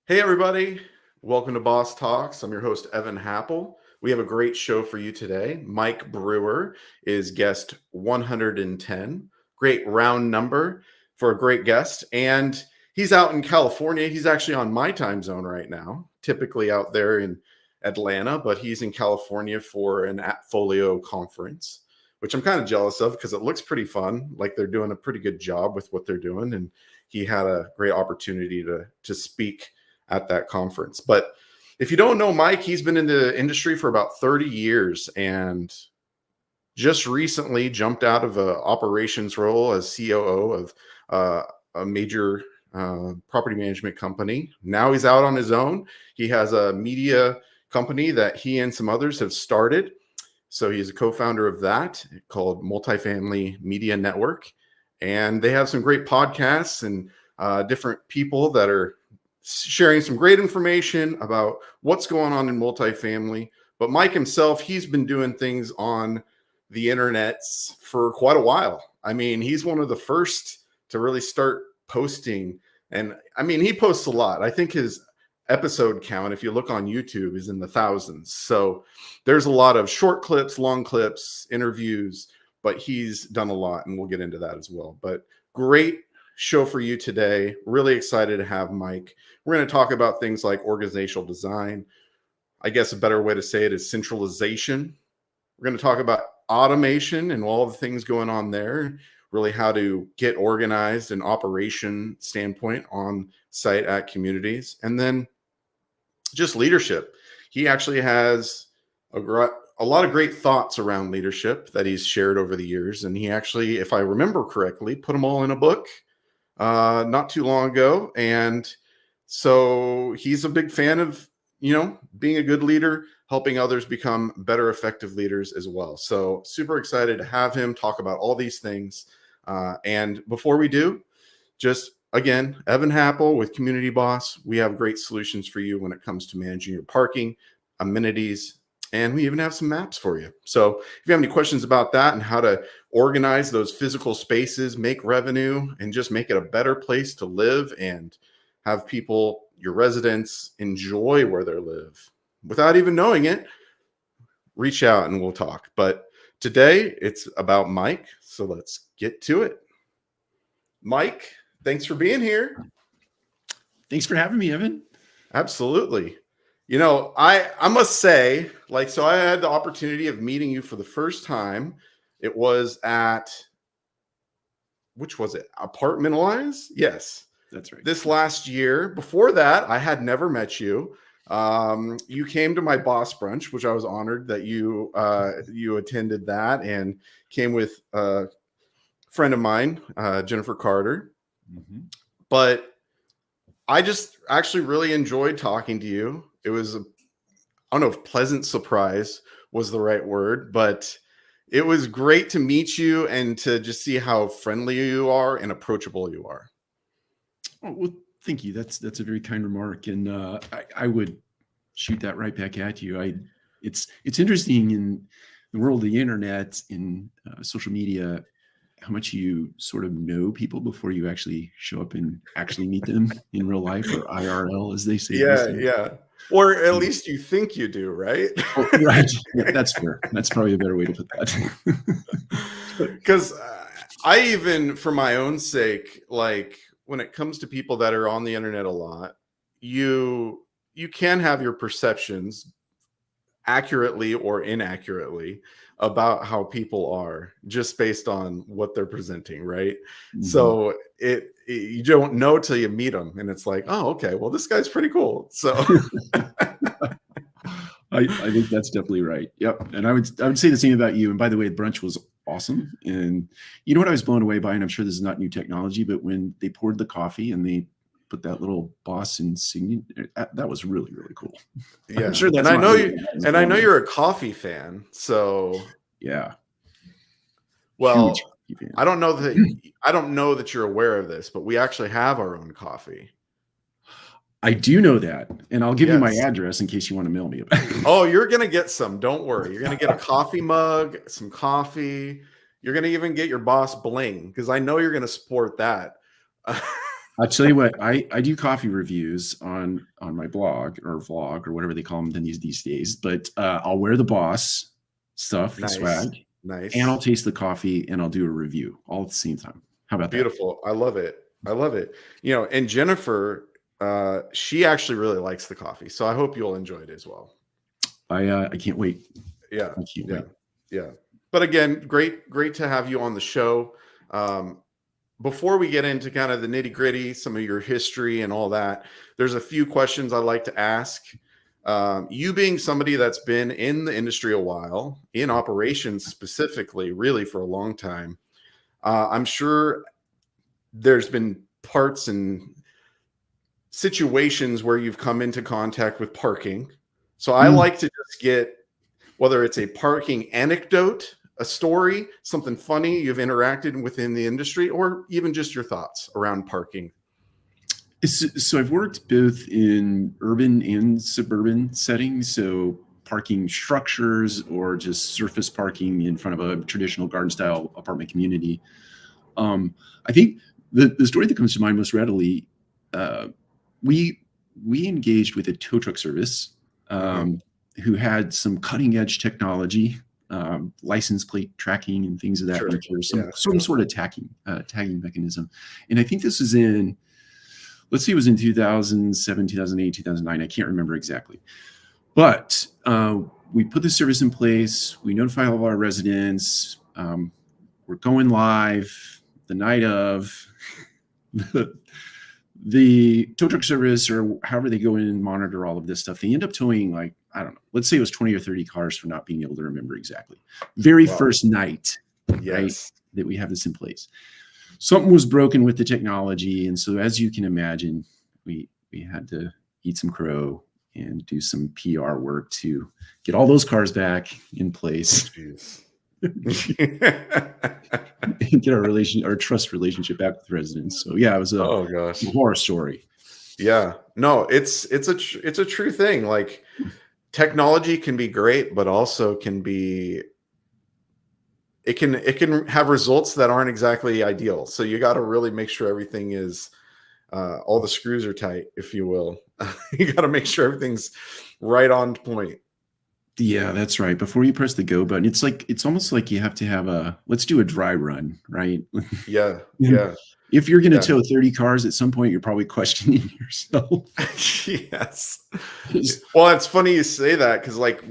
Hey, everybody. Welcome to Boss Talks. I'm your host, Evan Happel. We have a great show for you today. Mike Brewer is guest 110. Great round number for a great guest. And he's out in California. He's actually on my time zone right now, typically out there in Atlanta, but he's in California for an Appfolio conference, which I'm kind of jealous of because it looks pretty fun. Like they're doing a pretty good job with what they're doing. And he had a great opportunity to speak at that conference. But if you don't know Mike, he's been in the industry for about 30 years and just recently jumped out of an operations role as COO of a major property management company. Now he's out on his own. He has a media company that he and some others have started. So he's a co-founder of that called Multifamily Media Network. And they have some great podcasts and different people that are sharing some great information about what's going on in multifamily. But Mike himself, he's been doing things on the internet for quite a while. I mean, he's one of the first to really start posting. And I mean, he posts a lot. I think his episode count, if you look on YouTube, is in the thousands. So there's a lot of short clips, long clips, interviews, but he's done a lot, and we'll get into that as well. But great show for you today. Really excited to have Mike. We're going to talk about things like organizational design. I guess a better way to say it is centralization. We're going to talk about automation and all the things going on there, really how to get organized and operation standpoint on site at communities. And then just leadership. He actually has a lot of great thoughts around leadership that he's shared over the years. And he actually, if I remember correctly, put them all in a book not too long ago. And so he's a big fan of, being a good leader, helping others become better, effective leaders as well. So super excited to have him talk about all these things. And before we do, just again, Evan Happel with Community Boss. We have great solutions for you when it comes to managing your parking, amenities, and we even have some maps for you. So if you have any questions about that and how to organize those physical spaces, make revenue, and just make it a better place to live and have people, your residents, enjoy where they live without even knowing it, reach out and we'll talk. But today it's about Mike. So let's get to it. Mike, thanks for being here. Thanks for having me, Evan. Absolutely. I must say, so I had the opportunity of meeting you for the first time. It was at, which was it? Apartmentalize? Yes. That's right. This last year. Before that, I had never met you. You came to my boss brunch, which I was honored that you attended that and came with a friend of mine, Jennifer Carter. Mm-hmm. But I just actually really enjoyed talking to you. It was, I don't know if pleasant surprise was the right word, but it was great to meet you and to just see how friendly you are and approachable you are. Oh, well, thank you. That's a very kind remark. And I would shoot that right back at you. It's interesting in the world of the internet, in social media, how much you sort of know people before you actually show up and actually meet them in real life, or IRL, as they say. Yeah. Or at least you think you do, right? Oh, right. Yeah, that's fair. That's probably a better way to put that. Because I even, for my own sake, when it comes to people that are on the internet a lot, you can have your perceptions accurately or inaccurately about how people are just based on what they're presenting, right? Mm-hmm. So you don't know till you meet them, and it's like, oh, okay, well, this guy's pretty cool. So I think that's definitely right. Yep. And I would say the same about you. And by the way, the brunch was awesome. And you know what I was blown away by, and I'm sure this is not new technology, but when they poured the coffee and they put that little boss insignia, that was really, really cool. Yeah. I'm sure that's I know you're a coffee fan. So yeah. Well, I don't know that you're aware of this, but we actually have our own coffee. I do know that, and I'll give you my address in case you want to mail me about it. Oh, you're going to get some. Don't worry. You're going to get a coffee mug, some coffee. You're going to even get your boss bling, because I know you're going to support that. I'll tell you what, I do coffee reviews on my blog or vlog or whatever they call them these days. But I'll wear the boss stuff, the Nice. swag, and I'll Nice. taste the coffee and I'll do a review all at the same time. How about that? Beautiful. I love it. I love it. And Jennifer, she actually really likes the coffee. So I hope you'll enjoy it as well. I can't wait. Yeah. I can't Yeah. wait. Yeah. But again, great to have you on the show. Before we get into kind of the nitty gritty, some of your history and all that, there's a few questions I'd like to ask. You being somebody that's been in the industry a while, in operations specifically, really for a long time, I'm sure there's been parts and situations where you've come into contact with parking. So I like to just get, whether it's a parking anecdote, a story, something funny you've interacted within the industry, or even just your thoughts around parking. So I've worked both in urban and suburban settings. So parking structures or just surface parking in front of a traditional garden style apartment community. I think the story that comes to mind most readily, we engaged with a tow truck service who had some cutting edge technology, license plate tracking and things of that nature, some sort of tagging mechanism. And I think this is in, let's see, it was in 2007, 2008, 2009. I can't remember exactly. But we put the service in place. We notify all of our residents. We're going live the night of. The tow truck service, or however they go in and monitor all of this stuff, they end up towing, like, I don't know, let's say it was 20 or 30 cars, for not being able to remember exactly. Very first night, right, that we have this in place. Something was broken with the technology. And so, as you can imagine, we had to eat some crow and do some PR work to get all those cars back in place. And get our trust relationship back with residents. So yeah, it was a horror story. Yeah, no, it's a true thing. Like, technology can be great, but also it can have results that aren't exactly ideal. So you got to really make sure everything is all the screws are tight, if you will. You got to make sure everything's right on point. Yeah, that's right. Before you press the go button, it's almost like you have to have let's do a dry run, right? Yeah. If you're going to tow 30 cars, at some point, you're probably questioning yourself. Yes. Well, it's funny you say that, because like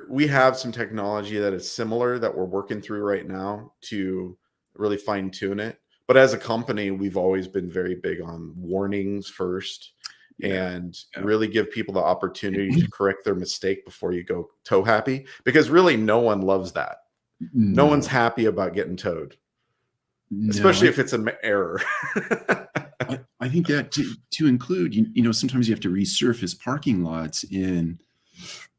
we have some technology that is similar that we're working through right now to really fine tune it. But as a company, we've always been very big on warnings first. And really give people the opportunity to correct their mistake before you go tow happy, because really no one loves that. No one's happy about getting towed, especially if it's an error. I think that to include, sometimes you have to resurface parking lots. And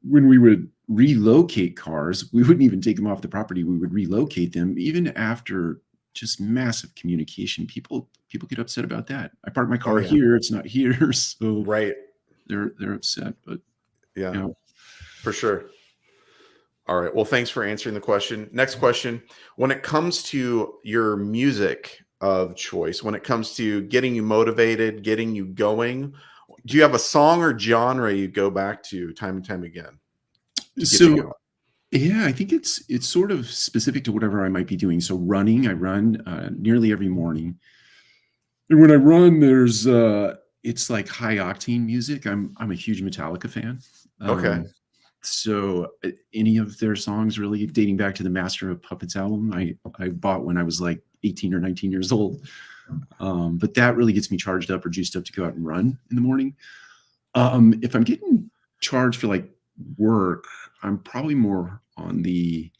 when we would relocate cars, we wouldn't even take them off the property. We would relocate them even after just massive communication. People get upset about that. I parked my car here, it's not here. So they're upset. But for sure. All right. Well, thanks for answering the question. Next question. When it comes to your music of choice, when it comes to getting you motivated, getting you going, do you have a song or genre you go back to time and time again to get you going? Yeah, I think it's sort of specific to whatever I might be doing. So I run nearly every morning. And when I run, there's it's like high octane music. I'm a huge Metallica fan. So any of their songs, really dating back to the Master of Puppets album, I bought when I was like 18 or 19 years old. But that really gets me charged up or juiced up to go out and run in the morning. If I'm getting charged for like work, I'm probably more on the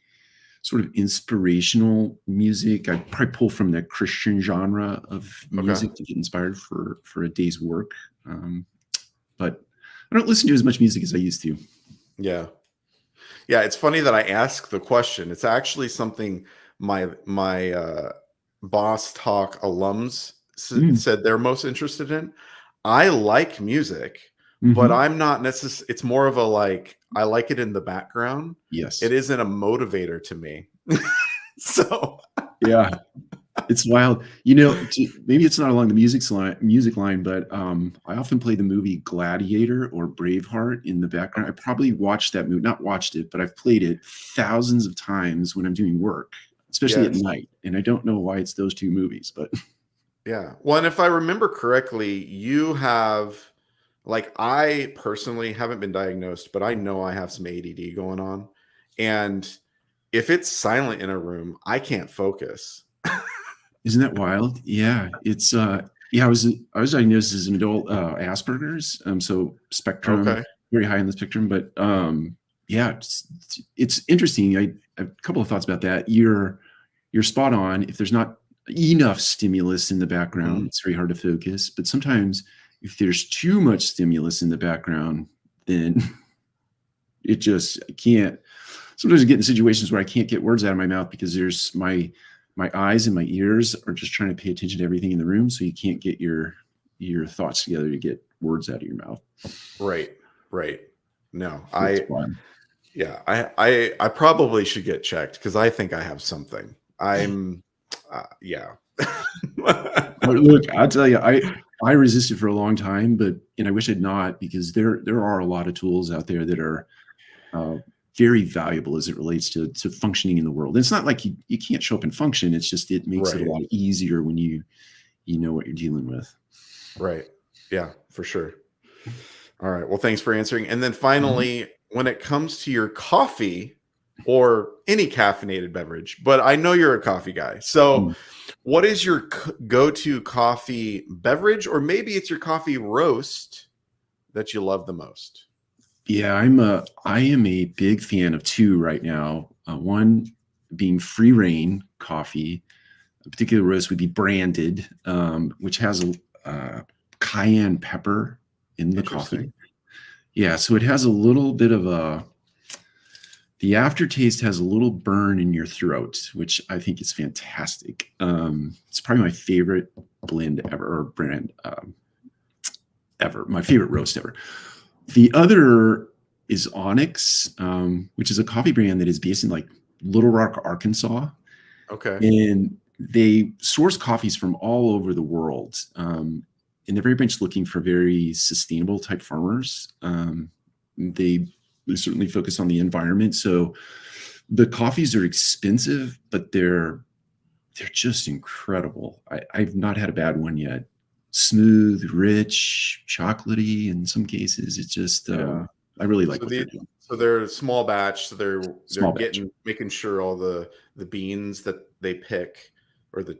sort of inspirational music. I probably pull from the Christian genre of music to get inspired for a day's work. But I don't listen to as much music as I used to. Yeah. It's funny that I ask the question. It's actually something my Boss Talk alums said they're most interested in. I like music, but I'm not necessarily, it's more of a like, I like it in the background. Yes. It isn't a motivator to me. So yeah. It's wild. Maybe it's not along the music line, but I often play the movie Gladiator or Braveheart in the background. I probably watched that movie, not watched it, but I've played it thousands of times when I'm doing work, especially at Yes. night. And I don't know why it's those two movies, but Yeah. Well, and if I remember correctly, you have, like, I personally haven't been diagnosed, but I know I have some ADD going on. And if it's silent in a room, I can't focus. isn't that wild? Yeah, it's yeah. I was diagnosed as an adult Asperger's, so spectrum, Okay. very high on the spectrum. But yeah, it's interesting. I have a couple of thoughts about that. You're spot on. If there's not enough stimulus in the background, Mhm. it's very hard to focus. But sometimes if there's too much stimulus in the background, then it just I can't. Sometimes I get in situations where I can't get words out of my mouth because there's my eyes and my ears are just trying to pay attention to everything in the room, so you can't get your thoughts together to get words out of your mouth. Right. Right. No, It's fun. yeah, I probably should get checked because I think I have something. I'm, yeah. Look, I'll tell you, I resisted for a long time, but and I wish I'd not because there are a lot of tools out there that are uh, very valuable as it relates to functioning in the world. And it's not like you can't show up and function. It's just it makes it a Right. lot easier when you know what you're dealing with. Right. Yeah, for sure. All right. Well, thanks for answering. And then Mhm. finally, when it comes to your coffee or any caffeinated beverage, but I know you're a coffee guy. So, Mm. what is your go-to coffee beverage, or maybe it's your coffee roast that you love the most? Yeah, I am a big fan of two right now. One being free reign coffee. A particular roast would be branded, which has a cayenne pepper in the coffee. Interesting. Yeah, so it has a little bit of the aftertaste has a little burn in your throat, which I think is fantastic. It's probably my favorite blend ever or brand ever, my favorite roast ever. The other is Onyx, which is a coffee brand that is based in like Little Rock, Arkansas, Okay. and they source coffees from all over the world. And they're very much looking for very sustainable type farmers. They, they certainly focus on the environment. So the coffees are expensive, but they're just incredible. I've not had a bad one yet. Smooth, rich, chocolatey in some cases. It's just Yeah. I really like So what they're the doing. so they're small batch. So they're Small batch. getting making sure all the beans that they pick, or the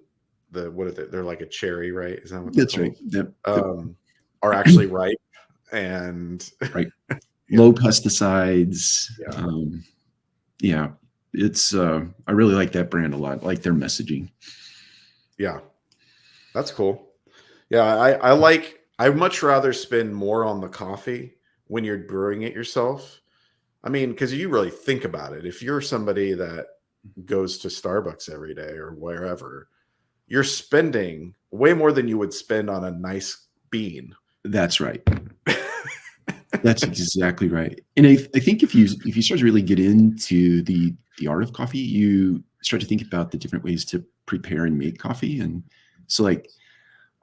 what are they? They're like a cherry, right? Is that what they're That's right. called? Yep. Um, are actually ripe, and Right. yeah, Low pesticides. yeah, Yeah, it's I really like that brand a lot. I like their messaging. yeah. That's cool. Yeah, I'd much rather spend more on the coffee when you're brewing it yourself. I mean, because you really think about it. If you're somebody that goes to Starbucks every day or wherever, you're spending way more than you would spend on a nice bean. That's right. That's exactly right. And I think if you start to really get into the art of coffee, you start to think about the different ways to prepare and make coffee. And so like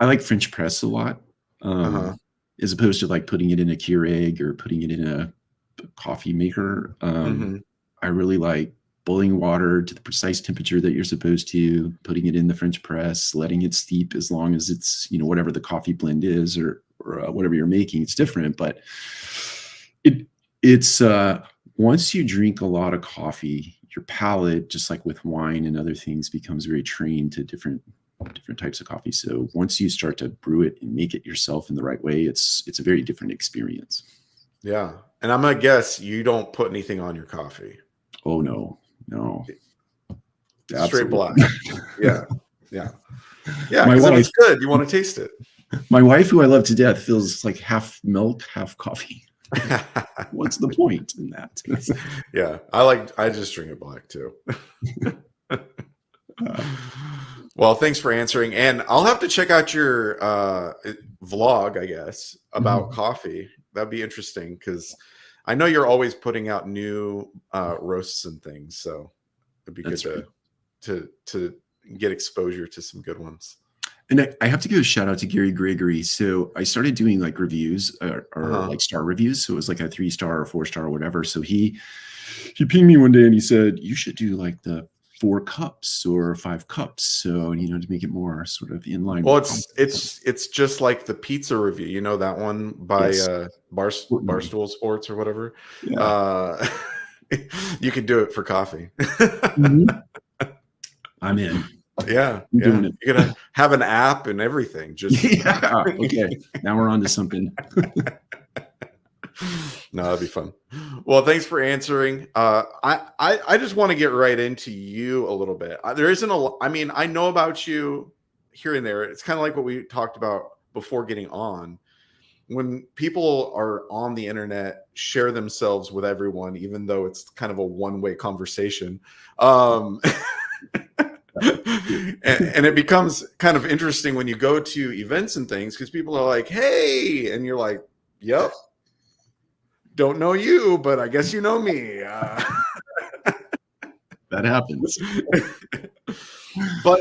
I like French press a lot, Uh-huh. as opposed to like putting it in a Keurig or putting it in a coffee maker. Mhm. I really like boiling water to the precise temperature that you're supposed to, putting it in the French press, letting it steep as long as it's, whatever the coffee blend is or whatever you're making, it's different. But it it's once you drink a lot of coffee, your palate, just like with wine and other things, becomes very trained to different types of coffee. So once you start to brew it and make it yourself in the right way, it's a very different experience. Yeah. And I'm gonna guess you don't put anything on your coffee. Oh no, no, Straight absolutely black. not. Yeah. Yeah. Yeah, my because if wife, it's good, you wanna taste it. my wife, who I love to death, feels like half milk, half coffee. What's the point in that? Yeah, I just drink it black too. uh, Well, thanks for answering, and I'll have to check out your vlog, I guess, about mhm, coffee. That'd be interesting because I know you're always putting out new roasts and things, so it'd be good that's right. to get exposure to some good ones. And I have to give a shout out to Gary Gregory. So I started doing like reviews or like star reviews. So it was like a 3-star or 4-star or whatever. So he pinged me one day and he said, you should do like the 4 cups or 5 cups. So, to make it more sort of in line. Well, it's just like the pizza review, that one by Yes. Barstool Sports or whatever. Yeah. You could do it for coffee. I'm in. Yeah. I'm doing it. You're gonna have an app and everything. Just yeah. Okay. Now we're on to something. No, that'd be fun. Well, thanks for answering. I just want to get right into you a little bit. There isn't I know about you here and there. It's kind of like what we talked about before getting on. When people are on the internet, share themselves with everyone, even though it's kind of a one-way conversation. And it becomes kind of interesting when you go to events and things, because people are like, hey, and you're like, yep, don't know you, but I guess you know me. That happens. But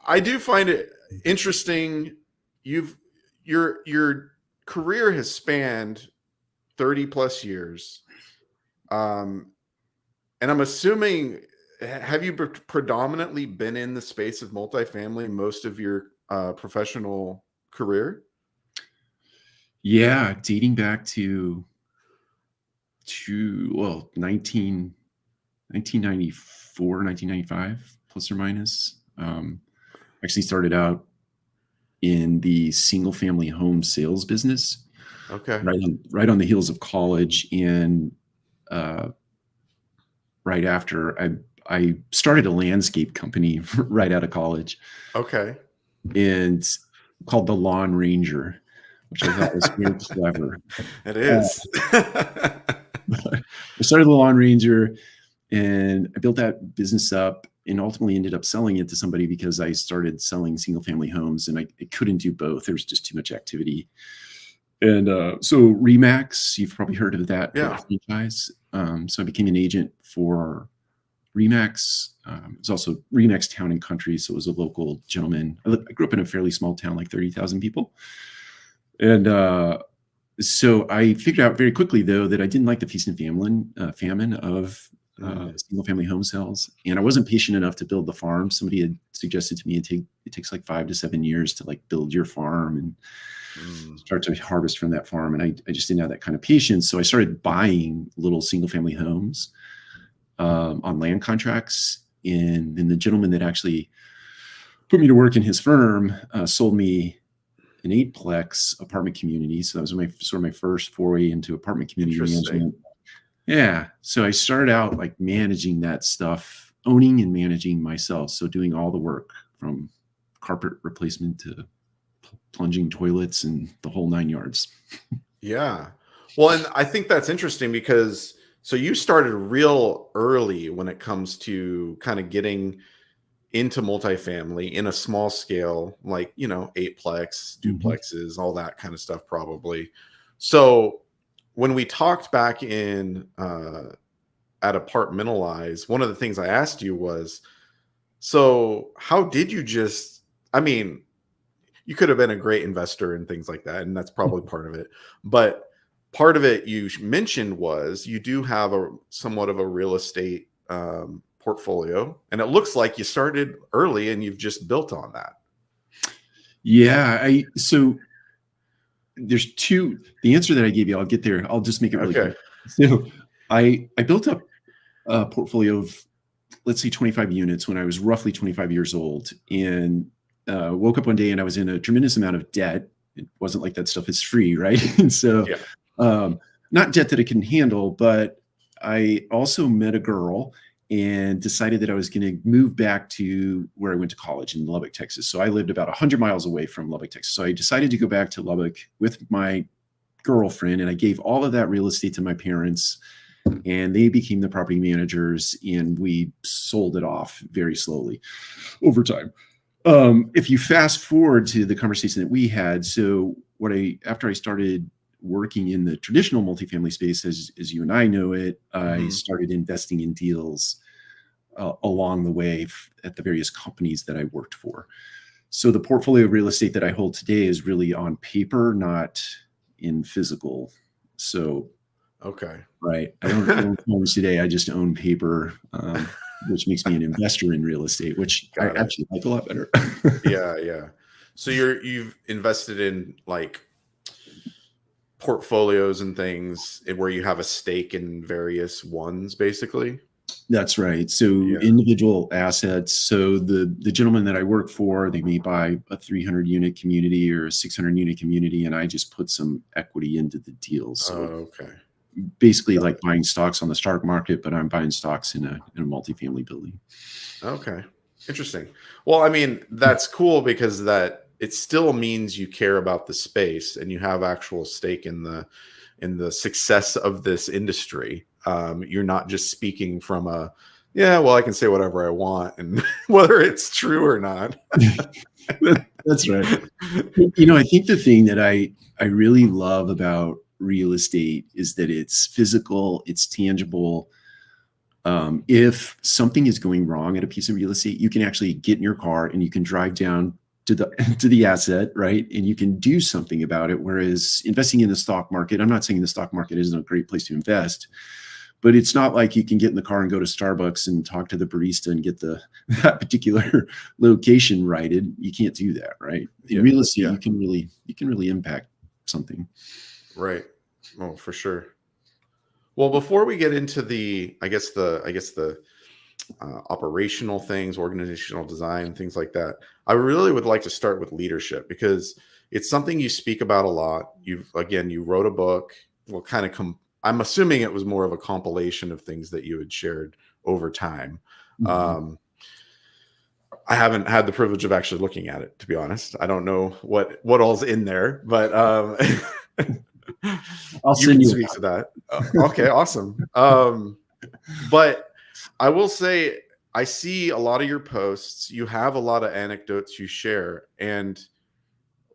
I do find it interesting. Your career has spanned 30 plus years. And I'm assuming, have you predominantly been in the space of multifamily most of your professional career? Yeah, dating back to 1994, 1995, plus or minus. Actually started out in the single family home sales business. Okay. Right on the heels of college. And right after I started a landscape company right out of college. Okay. And called the Lawn Ranger, which I thought was very clever. It is. I started the Lawn Ranger and I built that business up and ultimately ended up selling it to somebody because I started selling single family homes and I couldn't do both. There was just too much activity. And so Remax, you've probably heard of that franchise. So I became an agent for Remax. It was also Remax Town and Country. So it was a local gentleman. I grew up in a fairly small town, like 30,000 people. And so I figured out very quickly, though, that I didn't like the feast and famine of single family home sales. And I wasn't patient enough to build the farm. Somebody had suggested to me it takes like 5 to 7 years to like build your farm and start to harvest from that farm. And I just didn't have that kind of patience. So I started buying little single family homes on land contracts. And then the gentleman that actually put me to work in his firm sold me an 8-plex apartment community. So that was my first foray into apartment community management. Yeah. So I started out like managing that stuff, owning and managing myself. So doing all the work from carpet replacement to plunging toilets and the whole 9 yards. Yeah. Well, and I think that's interesting because so you started real early when it comes to kind of into multifamily in a small scale, like, 8-plex, duplexes, all that kind of stuff, probably. So when we talked back in at Apartmentalize, one of the things I asked you was, so how did you you could have been a great investor and things like that, and that's probably part of it. But part of it you mentioned was you do have somewhat of a real estate portfolio, and it looks like you started early and you've just built on that. Yeah. So there's the answer that I gave you, I'll get there. I'll just make it really quick. So I built up a portfolio of, let's say, 25 units when I was roughly 25 years old, and woke up one day and I was in a tremendous amount of debt. It wasn't like that stuff is free, right? And so not debt that I can handle, but I also met a girl and decided that I was going to move back to where I went to college in Lubbock, Texas. So I lived about 100 miles away from Lubbock, Texas. So I decided to go back to Lubbock with my girlfriend, and I gave all of that real estate to my parents, and they became the property managers, and we sold it off very slowly over time. If you fast forward to the conversation that we had, so after I started working in the traditional multifamily space, as you and I know it, I started investing in deals along the way at the various companies that I worked for. So the portfolio of real estate that I hold today is really on paper, not in physical. So, Okay. right, I don't own homes today. I just own paper, which makes me an investor in real estate, which I Got it. actually like a lot better. Yeah, yeah. So you've invested in like portfolios and things where you have a stake in various ones, basically. That's right. So Yeah. individual assets. So the gentleman that I work for, they may buy a 300 unit community or a 600 unit community, and I just put some equity into the deal. So Okay. basically, Got like buying stocks on the stock market, but I'm buying stocks in a multifamily building. Okay. Interesting. Well, I mean, that's cool because that it still means you care about the space and you have actual stake in the success of this industry. You're not just speaking from a, yeah, well, I can say whatever I want and whether it's true or not. That's right. You know, I think the thing that I really love about real estate is that it's physical, it's tangible. If something is going wrong at a piece of real estate, you can actually get in your car and you can drive down to the to the asset, right? And you can do something about it. Whereas investing in the stock market, I'm not saying the stock market isn't a great place to invest, but it's not like you can get in the car and go to Starbucks and talk to the barista and get that particular location righted. You can't do that, right? In real estate, Yeah. you can really impact something. Right. Oh, for sure. Well, before we get into the, I guess the operational things, organizational design, things like that, I really would like to start with leadership because it's something you speak about a lot. You wrote a book. Well, kind of I'm assuming it was more of a compilation of things that you had shared over time. Mhm. I haven't had the privilege of actually looking at it, to be honest. I don't know what all's in there, but I'll you send can you speak to that. Okay, awesome. But I will say I see a lot of your posts. You have a lot of anecdotes you share, and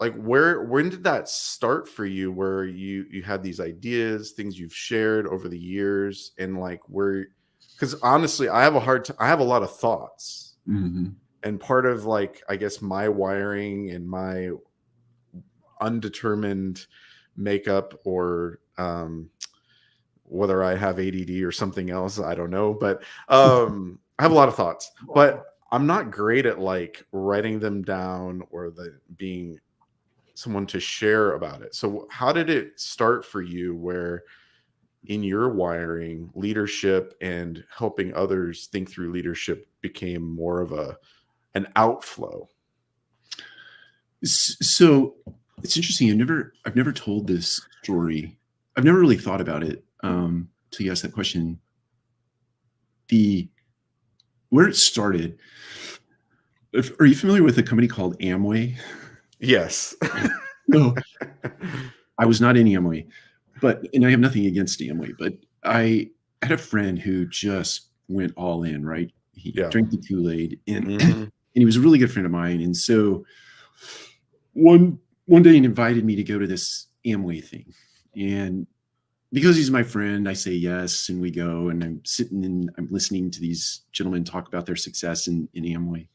like when did that start for you? Where you had these ideas, things you've shared over the years, and like where? Because honestly, I have I have a lot of thoughts, Mhm. and part of like I guess my wiring and my undetermined makeup or whether I have ADD or something else, I don't know, but I have a lot of thoughts, but I'm not great at like writing them down or being someone to share about it. So how did it start for you where in your wiring leadership and helping others think through leadership became more of an outflow? So it's interesting. I've never told this story. I've never really thought about it till you asked that question. The Where it started. Are you familiar with a company called Amway? Yes. No, I was not in Amway, and I have nothing against Amway, but I had a friend who just went all in. Right, he Yeah. drank the Kool-Aid, and Hmm. and he was a really good friend of mine. And so one day he invited me to go to this Amway thing, and because he's my friend, I say yes, and we go, and I'm listening to these gentlemen talk about their success in Amway.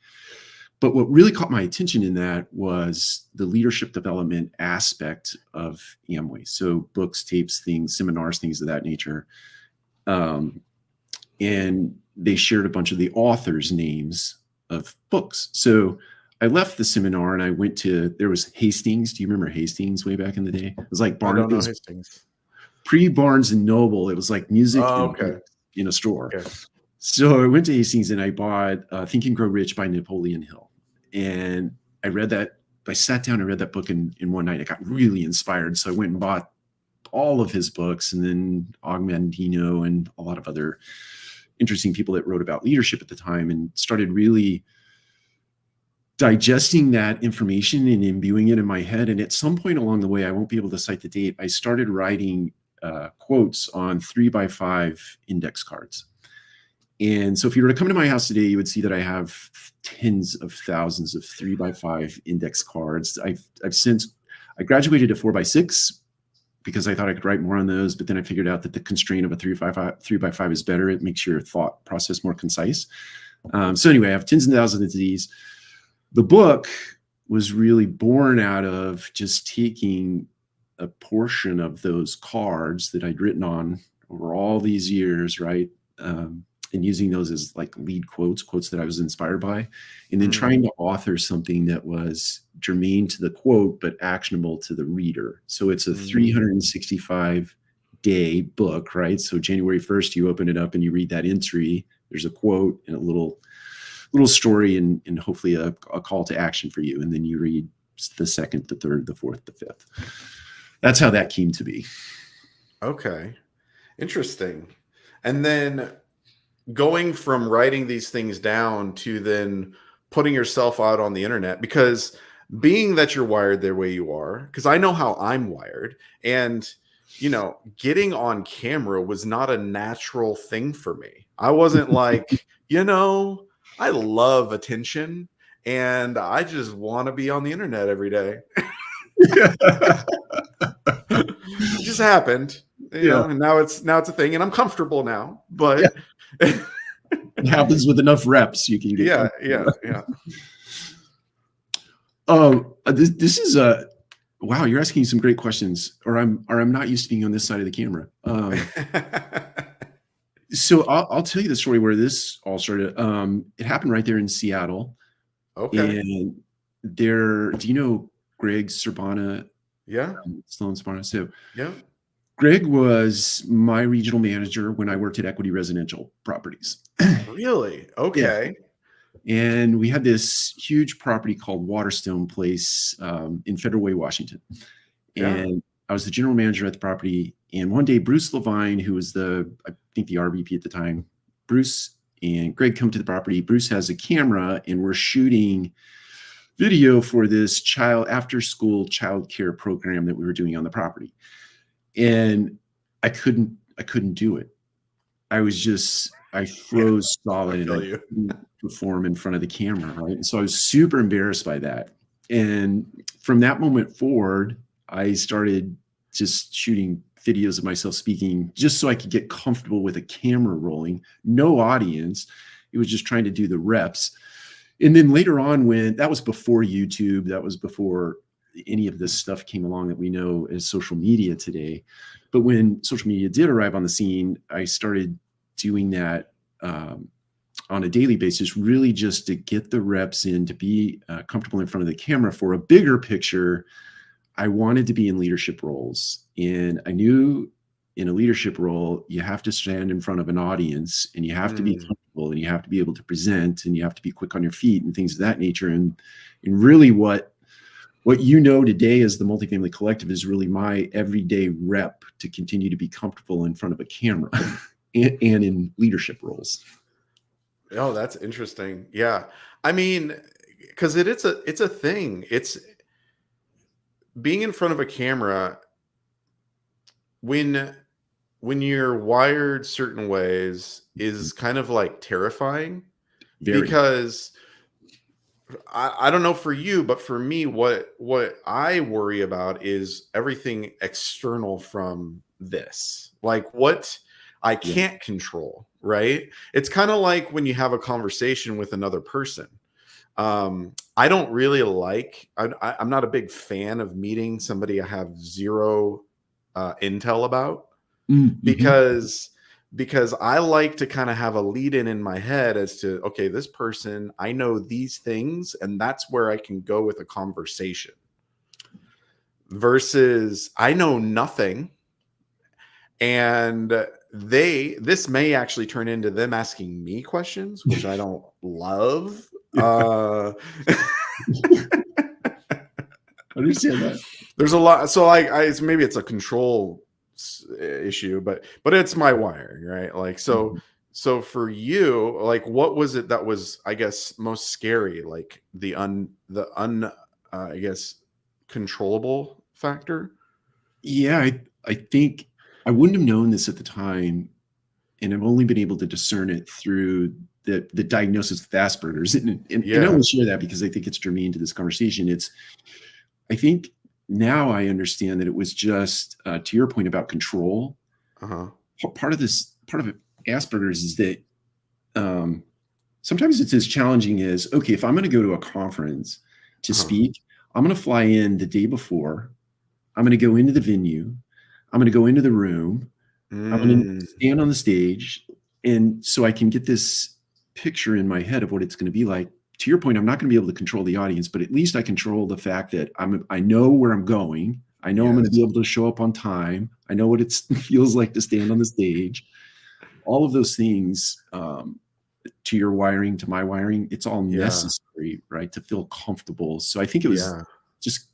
But what really caught my attention in that was the leadership development aspect of Amway. So books, tapes, things, seminars, things of that nature. Um, and they shared a bunch of the authors' names of books. So I left the seminar and I went to, there was Hastings. Do you remember Hastings way back in the day? It was like I don't It know was Hastings. pre-Barnes and Noble. It was like music Oh, and okay. books in a store. Okay. So I went to Hastings and I bought Think and Grow Rich by Napoleon Hill. And I read that. I sat down and read that book in one night. I got really inspired. So I went and bought all of his books, and then Augmentino and a lot of other interesting people that wrote about leadership at the time, and started really digesting that information and imbuing it in my head. And at some point along the way, I won't be able to cite the date, I started writing quotes on 3x5 index cards. And so if you were to come to my house today, you would see that I have tens of thousands of 3x5 index cards. I graduated to 4x6 because I thought I could write more on those, but then I figured out that the constraint of a 3x5 is better. It makes your thought process more concise. So anyway, I have tens and thousands of these. The book was really born out of just taking a portion of those cards that I'd written on over all these years, right? And using those as like lead quotes that I was inspired by, and then trying to author something that was germane to the quote, but actionable to the reader. So it's a 365-day book, right? So January 1st, you open it up and you read that entry. There's a quote and a little story and hopefully a call to action for you. And then you read the second, the third, the fourth, the fifth. That's how that came to be. Okay. Interesting. And then going from writing these things down to then putting yourself out on the internet, because being that you're wired the way you are, because I know how I'm wired, and getting on camera was not a natural thing for me. I wasn't like, I love attention and I just want to be on the internet every day. It just happened, and now it's a thing, and I'm comfortable now, but it happens with enough reps. You can get yeah. This is wow, you're asking some great questions, or I'm not used to being on this side of the camera. So I'll tell you the story where this all started. It happened right there in Seattle. Okay. And do you know Greg Cerbana? Yeah. Sloan Cerbana. So yeah. Greg was my regional manager when I worked at Equity Residential Properties. Really? Okay. Yeah. And we had this huge property called Waterstone Place in Federal Way, Washington. And I was the general manager at the property. And one day, Bruce Levine, who was I think the RVP at the time, Bruce and Greg come to the property. Bruce has a camera and we're shooting video for this after school child care program that we were doing on the property. And I couldn't do it. I froze solid and I couldn't perform in front of the camera. Right. And so I was super embarrassed by that. And from that moment forward, I started just shooting videos of myself speaking just so I could get comfortable with a camera rolling, no audience. It was just trying to do the reps. And then later on, when that was before YouTube, that was before any of this stuff came along that we know as social media today. But when social media did arrive on the scene, I started doing that on a daily basis, really just to get the reps in, to be comfortable in front of the camera for a bigger picture. I wanted to be in leadership roles, and I knew in a leadership role, you have to stand in front of an audience and you have to be comfortable and you have to be able to present and you have to be quick on your feet and things of that nature. And really what today as the Multifamily Collective is really my everyday rep to continue to be comfortable in front of a camera and in leadership roles. Oh, that's interesting. Yeah. I mean, because it's a thing. It's being in front of a camera when you're wired certain ways is kind of like terrifying. Because I don't know for you, but for me, what I worry about is everything external from this, like what I can't control, right? It's kind of like when you have a conversation with another person. I don't really I'm not a big fan of meeting somebody I have zero intel about, because I like to kind of have a lead in my head as to, okay, this person, I know these things, and that's where I can go with a conversation, versus I know nothing. And this may actually turn into them asking me questions, which I don't love. Understand that. There's a lot. So maybe it's a control issue, but it's my wiring, right? Like, so for you, like, what was it that was, I guess, most scary? Like I guess, controllable factor? Yeah, I think I wouldn't have known this at the time, and I've only been able to discern it through the diagnosis with Asperger's. And I only share that because I think it's germane to this conversation. I think now I understand that it was just to your point about control. Uh-huh. Part of Asperger's is that sometimes it's as challenging as, okay, if I'm going to go to a conference to speak, I'm going to fly in the day before. I'm going to go into the venue. I'm going to go into the room. I'm going to stand on the stage. And so I can get this picture in my head of what it's going to be like. To your point, I'm not going to be able to control the audience, but at least I control the fact that I know where I'm going. I know I'm going to be able to show up on time. I know what it feels like to stand on the stage. All of those things, to your wiring, to my wiring, it's all necessary, right, to feel comfortable. So I think it was just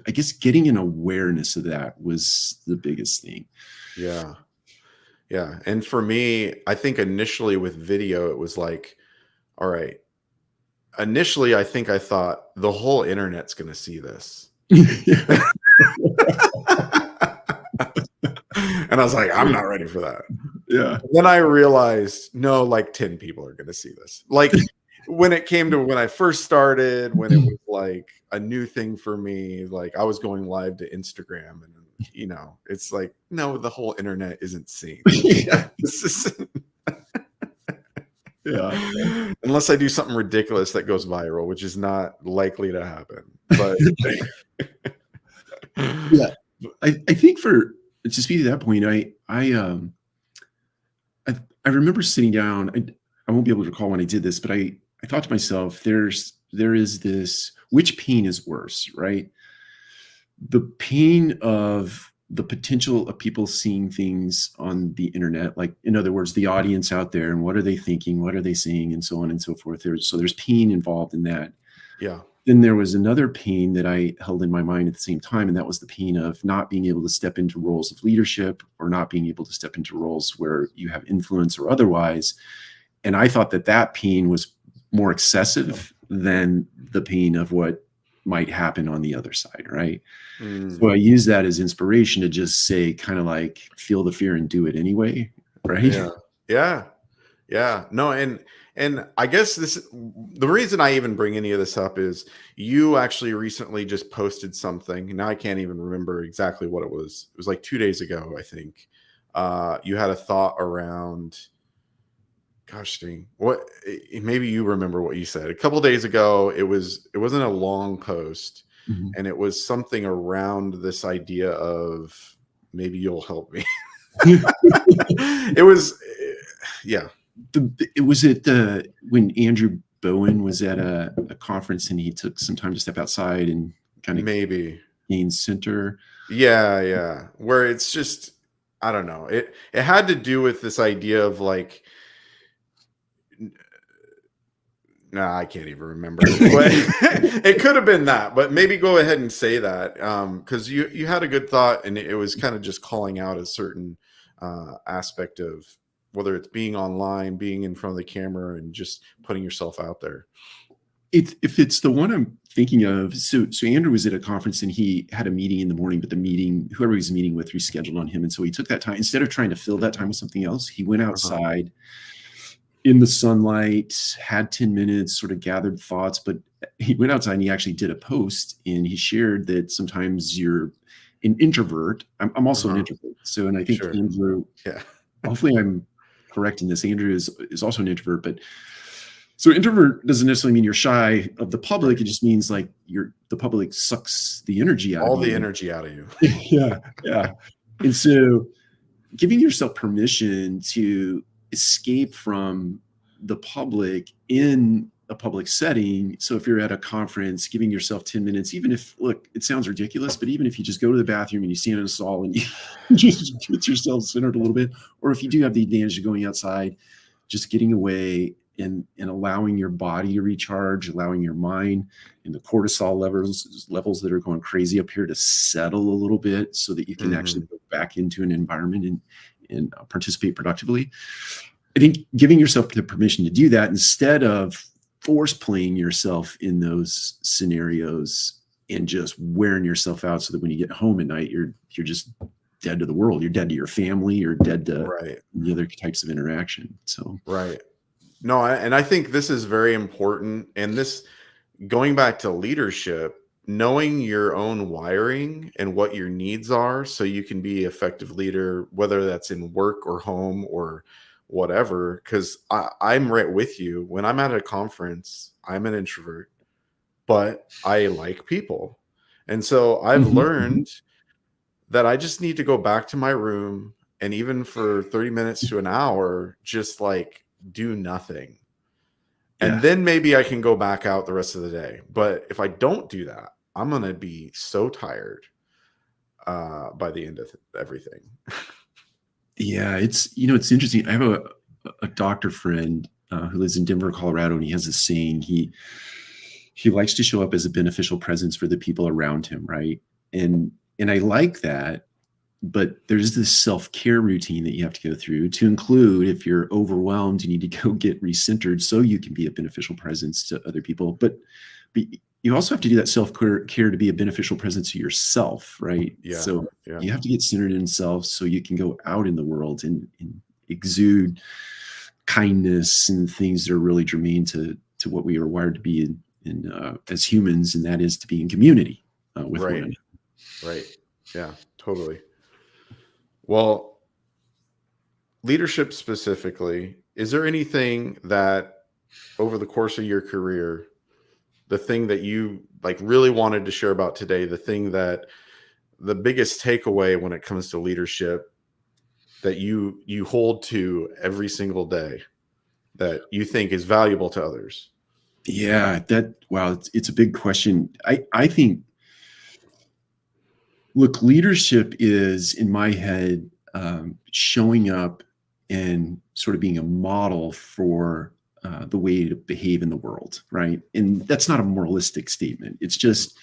I guess getting an awareness of that was the biggest thing. Yeah. Yeah. And for me, I think initially with video, it was like, all right. Initially, I think I thought the whole internet's going to see this. And I was like, I'm not ready for that. Yeah. Then I realized, no, like 10 people are going to see this. Like when it came to when I first started, when it was like a new thing for me, like I was going live to Instagram and, you know, it's like, no, the whole internet isn't seen. Unless I do something ridiculous that goes viral, which is not likely to happen. But I think to speak to that point, I remember sitting down. I won't be able to recall when I did this, but I thought to myself, there is this, which pain is worse, right? The pain of the potential of people seeing things on the internet, like, in other words, the audience out there, and what are they thinking, what are they saying, and so on and so forth. There's pain involved in that. Yeah. Then there was another pain that I held in my mind at the same time, and that was the pain of not being able to step into roles of leadership, or not being able to step into roles where you have influence or otherwise. And I thought that pain was more excessive than the pain of what might happen on the other side, right? So I use that as inspiration to just say, kind of like, feel the fear and do it anyway, right? Yeah. No, and I guess the reason I even bring any of this up is you actually recently just posted something. Now I can't even remember exactly what it was. It was like 2 days ago, I think. You had a thought around, gosh dang, what, maybe you remember what you said. A couple days ago, it wasn't a long post, and it was something around this idea of, maybe you'll help me. It was, yeah. It was when Andrew Bowen was at a conference, and he took some time to step outside and kind of maybe gain center. Yeah. Where it's just, I don't know. It had to do with this idea of like, I can't even remember. It could have been that, but maybe go ahead and say that, because you had a good thought, and it was kind of just calling out a certain aspect of whether it's being online, being in front of the camera, and just putting yourself out there. If it's the one I'm thinking of, so Andrew was at a conference, and he had a meeting in the morning, but the meeting, whoever he was meeting with, rescheduled on him. And so he took that time, instead of trying to fill that time with something else, he went outside in the sunlight, had 10 minutes, sort of gathered thoughts, but he went outside and he actually did a post, and he shared that sometimes you're an introvert. I'm also an introvert. So, and I think Andrew, hopefully I'm correct in this, Andrew is also an introvert, but so introvert doesn't necessarily mean you're shy of the public. It just means like the public sucks the energy out of you. All the energy out of you. Yeah. And so giving yourself permission to escape from the public in a public setting. So if you're at a conference, giving yourself 10 minutes, even if, look, it sounds ridiculous, but even if you just go to the bathroom and you stand in a stall and you just get yourself centered a little bit, or if you do have the advantage of going outside, just getting away and allowing your body to recharge, allowing your mind and the cortisol levels that are going crazy up here to settle a little bit, so that you can actually go back into an environment and participate productively. I think giving yourself the permission to do that, instead of force playing yourself in those scenarios and just wearing yourself out, so that when you get home at night, you're just dead to the world. You're dead to your family. You're dead to the other types of interaction. So no, and I think this is very important. And this, going back to leadership, knowing your own wiring and what your needs are so you can be effective leader, whether that's in work or home or whatever. Because I'm right with you. When I'm at a conference, I'm an introvert, but I like people. And so I've Mhm, mhm. learned that I just need to go back to my room and even for 30 minutes to an hour, just like do nothing. And Yeah. then maybe I can go back out the rest of the day. But if I don't do that, I'm going to be so tired by the end of everything. Yeah, it's interesting. I have a doctor friend who lives in Denver, Colorado, and he has a saying. He likes to show up as a beneficial presence for the people around him, right? And I like that, but there's this self-care routine that you have to go through to include if you're overwhelmed, you need to go get recentered so you can be a beneficial presence to other people. But you also have to do that self-care to be a beneficial presence to yourself, right? Yeah. So Yeah. you have to get centered in self so you can go out in the world and exude kindness and things that are really germane to what we are wired to be in as humans, and that is to be in community with one Right. another. Right. Yeah, totally. Well, leadership specifically, is there anything that over the course of your career, the thing that you like really wanted to share about today, the biggest takeaway when it comes to leadership that you hold to every single day that you think is valuable to others? Yeah, wow, it's a big question. I think, look, leadership is in my head showing up and sort of being a model for the way to behave in the world, right? And that's not a moralistic statement. It's just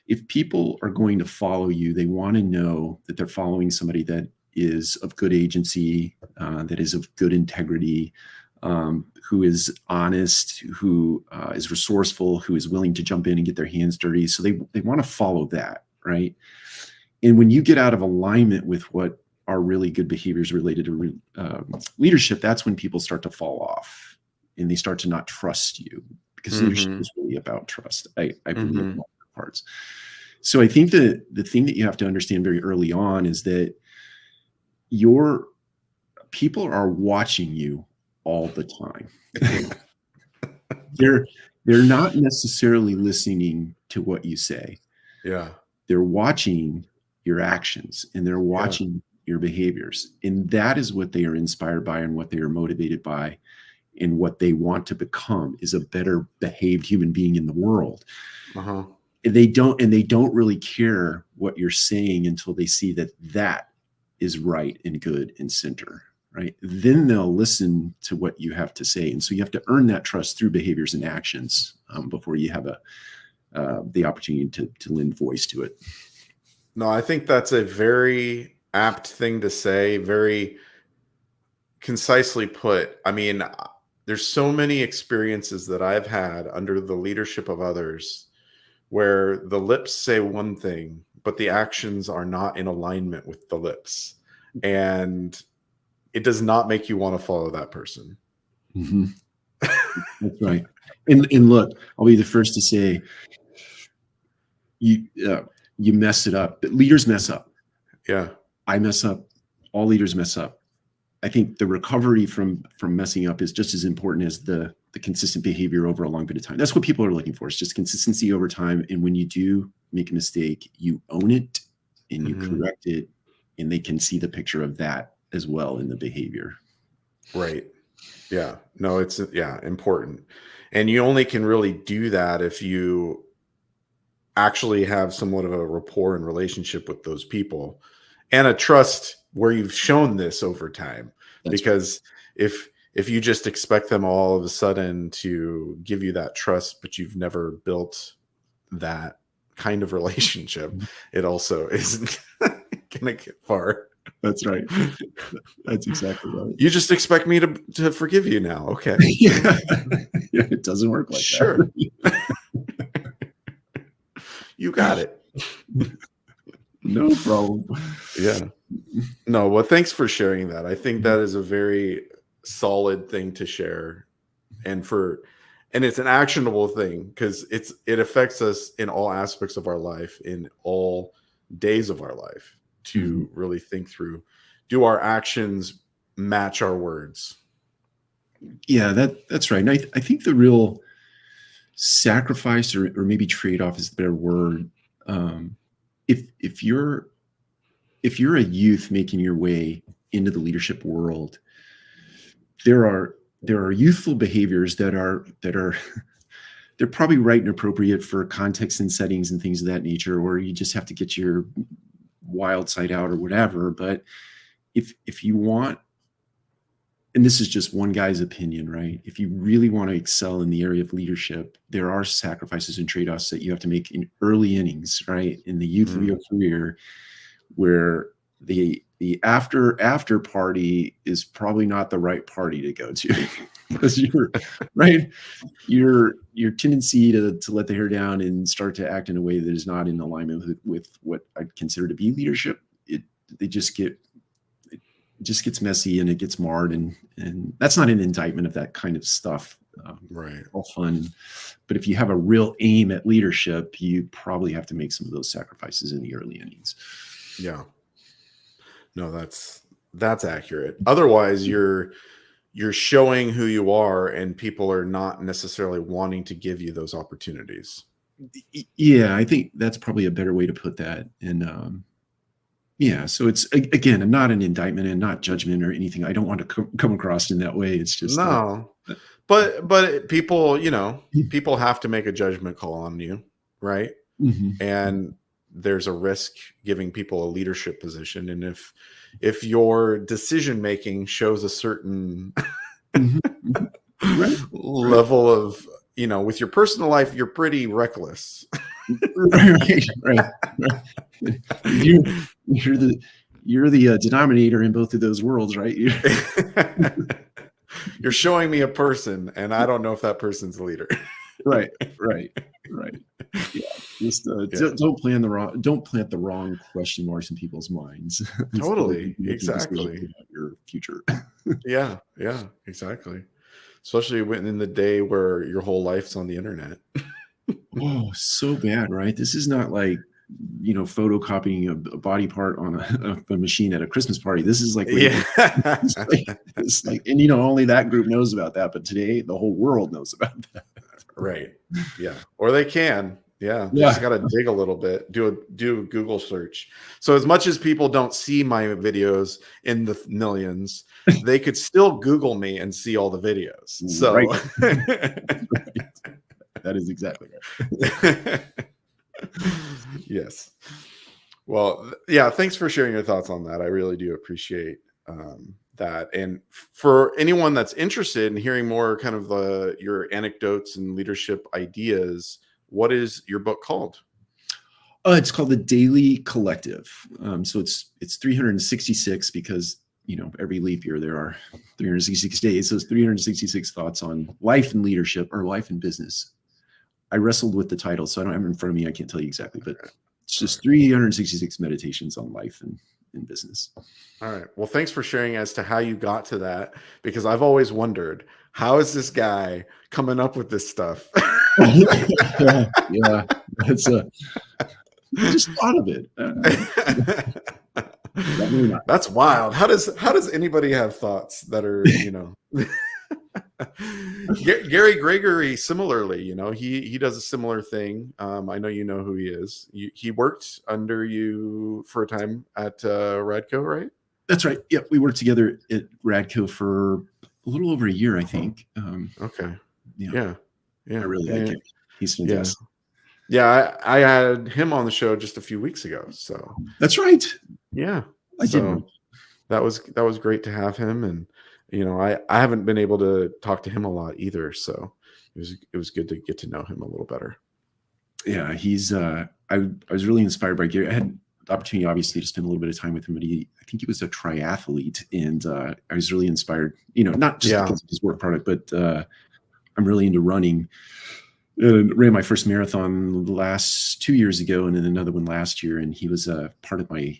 if people are going to follow you, they want to know that they're following somebody that is of good agency, that is of good integrity, who is honest, who is resourceful, who is willing to jump in and get their hands dirty. So they want to follow that, right? And when you get out of alignment with what are really good behaviors related to leadership, that's when people start to fall off and they start to not trust you, because leadership Mm-hmm. is really about trust. I believe in Mm-hmm. all parts. So I think that the thing that you have to understand very early on is that your people are watching you all the time. they're they're not necessarily listening to what you say. Yeah. They're watching your actions and they're Yeah. watching your behaviors. And that is what they are inspired by and what they are motivated by and what they want to become is a better behaved human being in the world. Uh-huh. And they don't really care what you're saying until they see that that is right and good and center, right? Then they'll listen to what you have to say. And so you have to earn that trust through behaviors and actions before you have the opportunity to lend voice to it. No, I think that's a very apt thing to say, very concisely put. I mean, there's so many experiences that I've had under the leadership of others where the lips say one thing, but the actions are not in alignment with the lips. And it does not make you want to follow that person. Mm-hmm. That's right. And look, I'll be the first to say you you mess it up. Leaders mess up. Yeah. I mess up. All leaders mess up. I think the recovery from messing up is just as important as the consistent behavior over a long bit of time. That's what people are looking for. It's just consistency over time. And when you do make a mistake, you own it and you Mm-hmm. correct it, and they can see the picture of that as well in the behavior. Right. Yeah. No, it's important. And you only can really do that if you actually have somewhat of a rapport and relationship with those people and a trust where you've shown this over time. That's right. Because if you just expect them all of a sudden to give you that trust, but you've never built that kind of relationship, it also isn't gonna get far. That's right. That's exactly right. You just expect me to forgive you now. Okay. Yeah. It doesn't work like Sure. that. You got it. No problem. Yeah. No, well, thanks for sharing that. I think that is a very solid thing to share. And And it's an actionable thing because it affects us in all aspects of our life, in all days of our life, to really think through, do our actions match our words? Yeah, that's right. And I think the real sacrifice or maybe trade-off is the better word. If you're a youth making your way into the leadership world, there are youthful behaviors that are they're probably right and appropriate for context and settings and things of that nature, or you just have to get your wild side out or whatever. But if you want, and this is just one guy's opinion, right? If you really want to excel in the area of leadership, there are sacrifices and trade-offs that you have to make in early innings, right? In the youth of your career, where the after party is probably not the right party to go to because your tendency to let the hair down and start to act in a way that is not in alignment with what I'd consider to be leadership, it just gets messy and it gets marred, and that's not an indictment of that kind of stuff. Right. All fun. But if you have a real aim at leadership, you probably have to make some of those sacrifices in the early innings. Yeah. No, that's accurate. Otherwise, you're showing who you are, and people are not necessarily wanting to give you those opportunities. Yeah, I think that's probably a better way to put that. And yeah, so it's, again, not an indictment and not judgment or anything. I don't want to come across in that way. It's just no, but people, people have to make a judgment call on you, right? And there's a risk giving people a leadership position, and if your decision making shows a certain level of, with your personal life, you're pretty reckless. right. You're the denominator in both of those worlds, right? You're showing me a person, and I don't know if that person's a leader. Right. Yeah, just don't plant the wrong question marks in people's minds. Totally, exactly. About your future. Yeah, exactly. Especially when in the day where your whole life's on the internet. Oh, so bad, right? This is not like photocopying a body part on a machine at a Christmas party. This is like, it's like, and only that group knows about that, but today the whole world knows about that. Right. Yeah. Or they can. Yeah. They just got to dig a little bit, do a Google search. So as much as people don't see my videos in the millions, they could still Google me and see all the videos. So right. That is exactly right. Yes. Well, yeah. Thanks for sharing your thoughts on that. I really do appreciate that. And for anyone that's interested in hearing more kind of your anecdotes and leadership ideas, what is your book called? It's called The Daily Collective. So it's 366 because every leap year there are 366 days. So it's 366 thoughts on life and leadership, or life and business. I wrestled with the title, so I don't have it in front of me. I can't tell you exactly, but it's just 366 meditations on life and business. All right. Well, thanks for sharing as to how you got to that, because I've always wondered, how is this guy coming up with this stuff? Yeah. That's I just thought of it. That's wild. How does anybody have thoughts that are, Gary Gregory, similarly, he does a similar thing. I know you know who he is. He worked under you for a time at Radco, right? That's right. Yeah, we worked together at Radco for a little over a year, I think. Okay. Yeah. I really like him. He's fantastic. Yeah, I had him on the show just a few weeks ago. So that's right. Yeah, I did. That was great to have him, and I haven't been able to talk to him a lot either. So it was good to get to know him a little better. Yeah, he's. I was really inspired by Gary. I had the opportunity, obviously, to spend a little bit of time with him, but I think he was a triathlete, and I was really inspired. Not just because of his work product, but I'm really into running. Ran my first marathon the last 2 years ago, and then another one last year. And he was part of my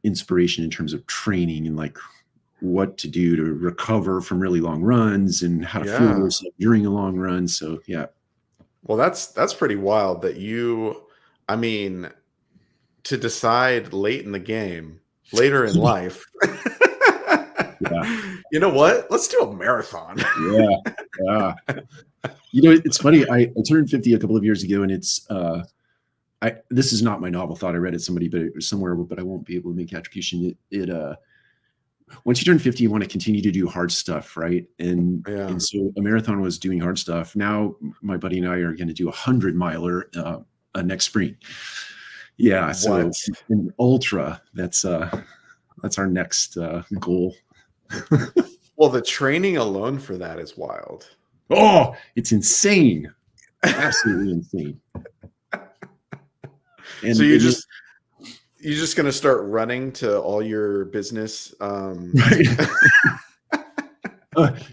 inspiration in terms of training and like what to do to recover from really long runs and how to fuel Yeah. yourself during a long run. So yeah. Well, that's pretty wild that I mean, to decide late in the game, later in life, Yeah. you know what? Let's do a marathon. Yeah. Yeah. It's funny. I turned 50 a couple of years ago, and this is not my novel thought. I read it somebody, but it was somewhere, but I won't be able to make attribution. Once you turn 50, you want to continue to do hard stuff, right? And Yeah. so a marathon was doing hard stuff. Now my buddy and I are going to do 100-miler next spring. Yeah. So What? an ultra, that's our next goal. Well, the training alone for that is wild. Oh, it's insane. Absolutely insane. And So you're just going to start running to all your business. Right.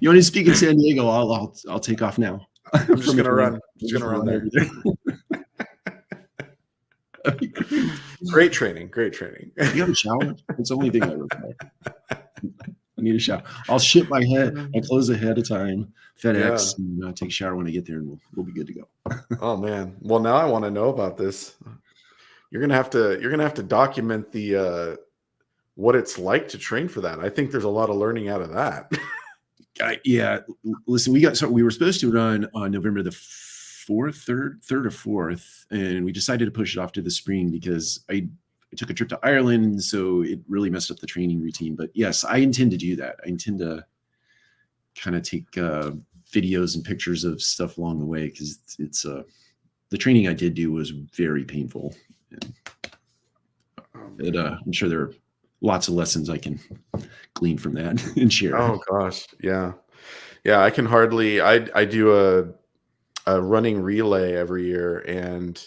You want to speak in San Diego? I'll take off now. I'm just going to run. Just going to run there. Great training. Great training. You have a shower? It's the only thing I require. I need a shower. I'll ship my clothes ahead of time, FedEx, and take a shower when I get there, and we'll be good to go. Oh man. Well, now I want to know about this. You're gonna have to document the what it's like to train for that. I think there's a lot of learning out of that. Yeah. Listen, we were supposed to run on November the 3rd or 4th, and we decided to push it off to the spring because I took a trip to Ireland, so it really messed up the training routine. But yes, I intend to do that. I intend to kind of take videos and pictures of stuff along the way, because it's the training I did do was very painful. And, I'm sure there are lots of lessons I can glean from that and share. Oh gosh, yeah. I can hardly. I do a running relay every year, and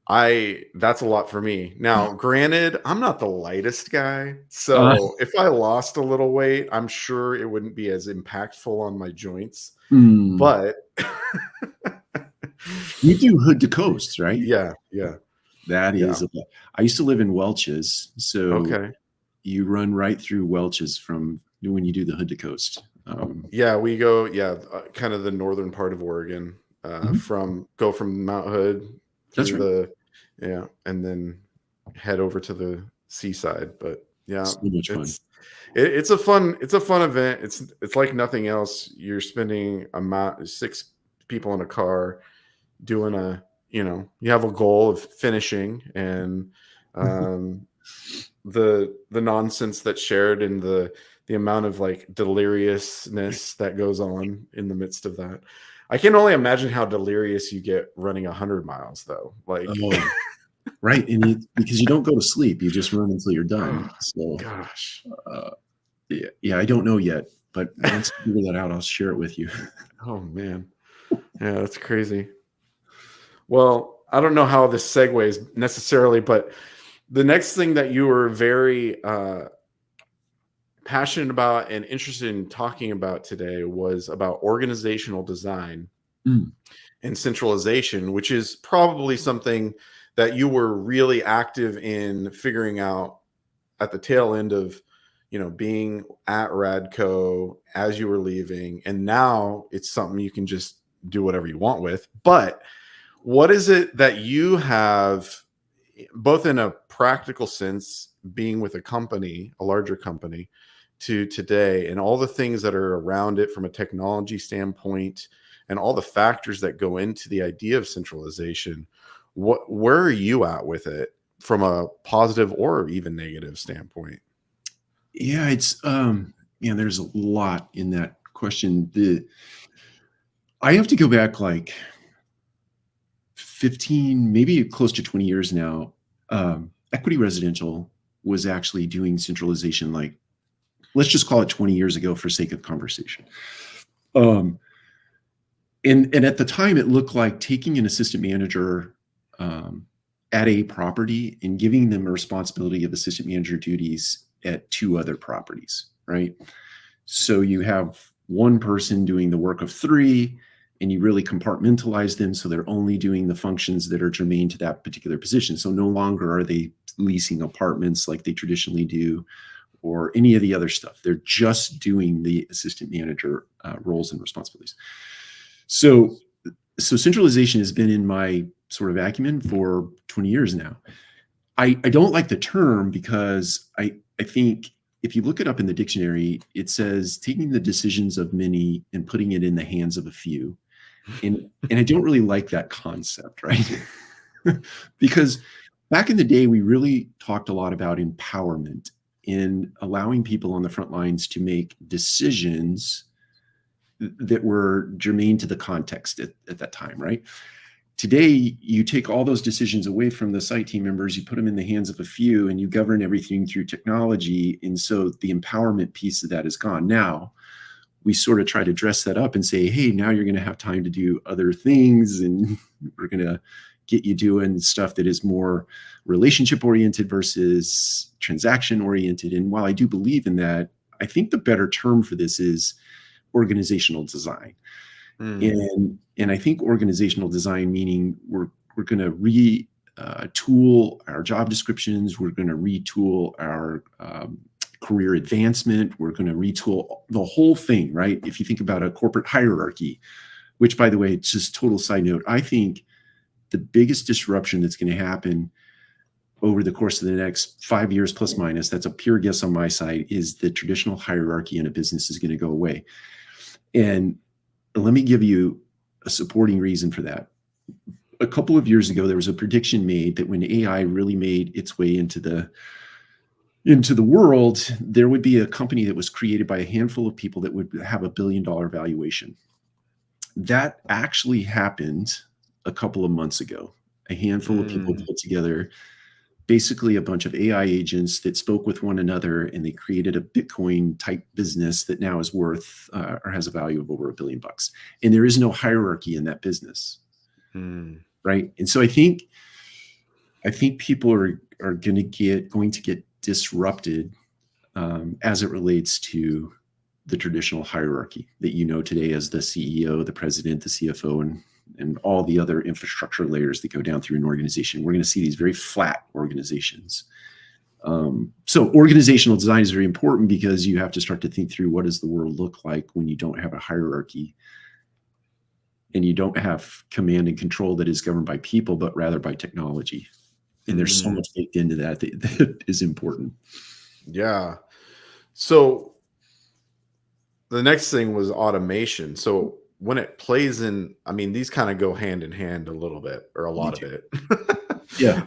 that's a lot for me. Now, granted, I'm not the lightest guy, so if I lost a little weight, I'm sure it wouldn't be as impactful on my joints. But you do hood to coast, right? Yeah. That is. I used to live in Welch's, so okay. You run right through Welch's from when you do the hood to coast. We go. Kind of the northern part of Oregon. From Mount Hood through and then head over to the seaside. But yeah, so much fun. It's a fun event. It's like nothing else. You're spending 6 people in a car doing you have a goal of finishing, and the nonsense that's shared, and the amount of like deliriousness that goes on in the midst of that. I can only imagine how delirious you get running 100 miles, though. Like, right, and because you don't go to sleep, you just run until you're done. So, gosh, I don't know yet, but once I figure that out, I'll share it with you. Oh man, yeah, that's crazy. Well, I don't know how this segues necessarily, but the next thing that you were very passionate about and interested in talking about today was about organizational design and centralization, which is probably something that you were really active in figuring out at the tail end of, being at Radco as you were leaving. And now it's something you can just do whatever you want with. But what is it that you have, both in a practical sense, being with a larger company, to today, and all the things that are around it from a technology standpoint, and all the factors that go into the idea of centralization? Where are you at with it from a positive or even negative standpoint? Yeah, it's there's a lot in that question. I have to go back like 15, maybe close to 20 years now. Equity Residential was actually doing centralization, like, let's just call it 20 years ago for sake of conversation. And at the time, it looked like taking an assistant manager at a property and giving them a responsibility of assistant manager duties at 2 other properties, right? So you have one person doing the work of 3, and you really compartmentalize them so they're only doing the functions that are germane to that particular position. So no longer are they leasing apartments like they traditionally do, or any of the other stuff. They're just doing the assistant manager roles and responsibilities. So centralization has been in my sort of acumen for 20 years now. I don't like the term because I think if you look it up in the dictionary, it says taking the decisions of many and putting it in the hands of a few. And I don't really like that concept, right? Because back in the day, we really talked a lot about empowerment in allowing people on the front lines to make decisions that were germane to the context at that time, right? Today, you take all those decisions away from the site team members, you put them in the hands of a few, and you govern everything through technology. And so the empowerment piece of that is gone. Now, we sort of try to dress that up and say, hey, now you're going to have time to do other things, and we're going to get you doing stuff that is more relationship oriented versus transaction oriented. And while I do believe in that, I think the better term for this is organizational design. And I think organizational design, meaning we're going to retool our job descriptions, we're going to retool our career advancement, we're going to retool the whole thing, right? If you think about a corporate hierarchy, which, by the way, just total side note, I think the biggest disruption that's going to happen over the course of the next 5 years, plus minus, that's a pure guess on my side, is the traditional hierarchy in a business is going to go away. And let me give you a supporting reason for that. A couple of years ago, there was a prediction made that when AI really made its way into the world, there would be a company that was created by a handful of people that would have $1 billion valuation. That actually happened a couple of months ago. A handful of people put together basically a bunch of AI agents that spoke with one another, and they created a Bitcoin type business that now is worth or has a value of over $1 billion. And there is no hierarchy in that business, right? And so I think people are going to get disrupted as it relates to the traditional hierarchy that you know today as the CEO, the president, the CFO, and all the other infrastructure layers that go down through an organization. We're going to see these very flat organizations. So organizational design is very important because you have to start to think through what does the world look like when you don't have a hierarchy and you don't have command and control that is governed by people, but rather by technology. And there's so much baked into that is important. Yeah. So the next thing was automation. So when it plays in, I mean, these kind of go hand in hand a little bit, or a lot of it. Yeah.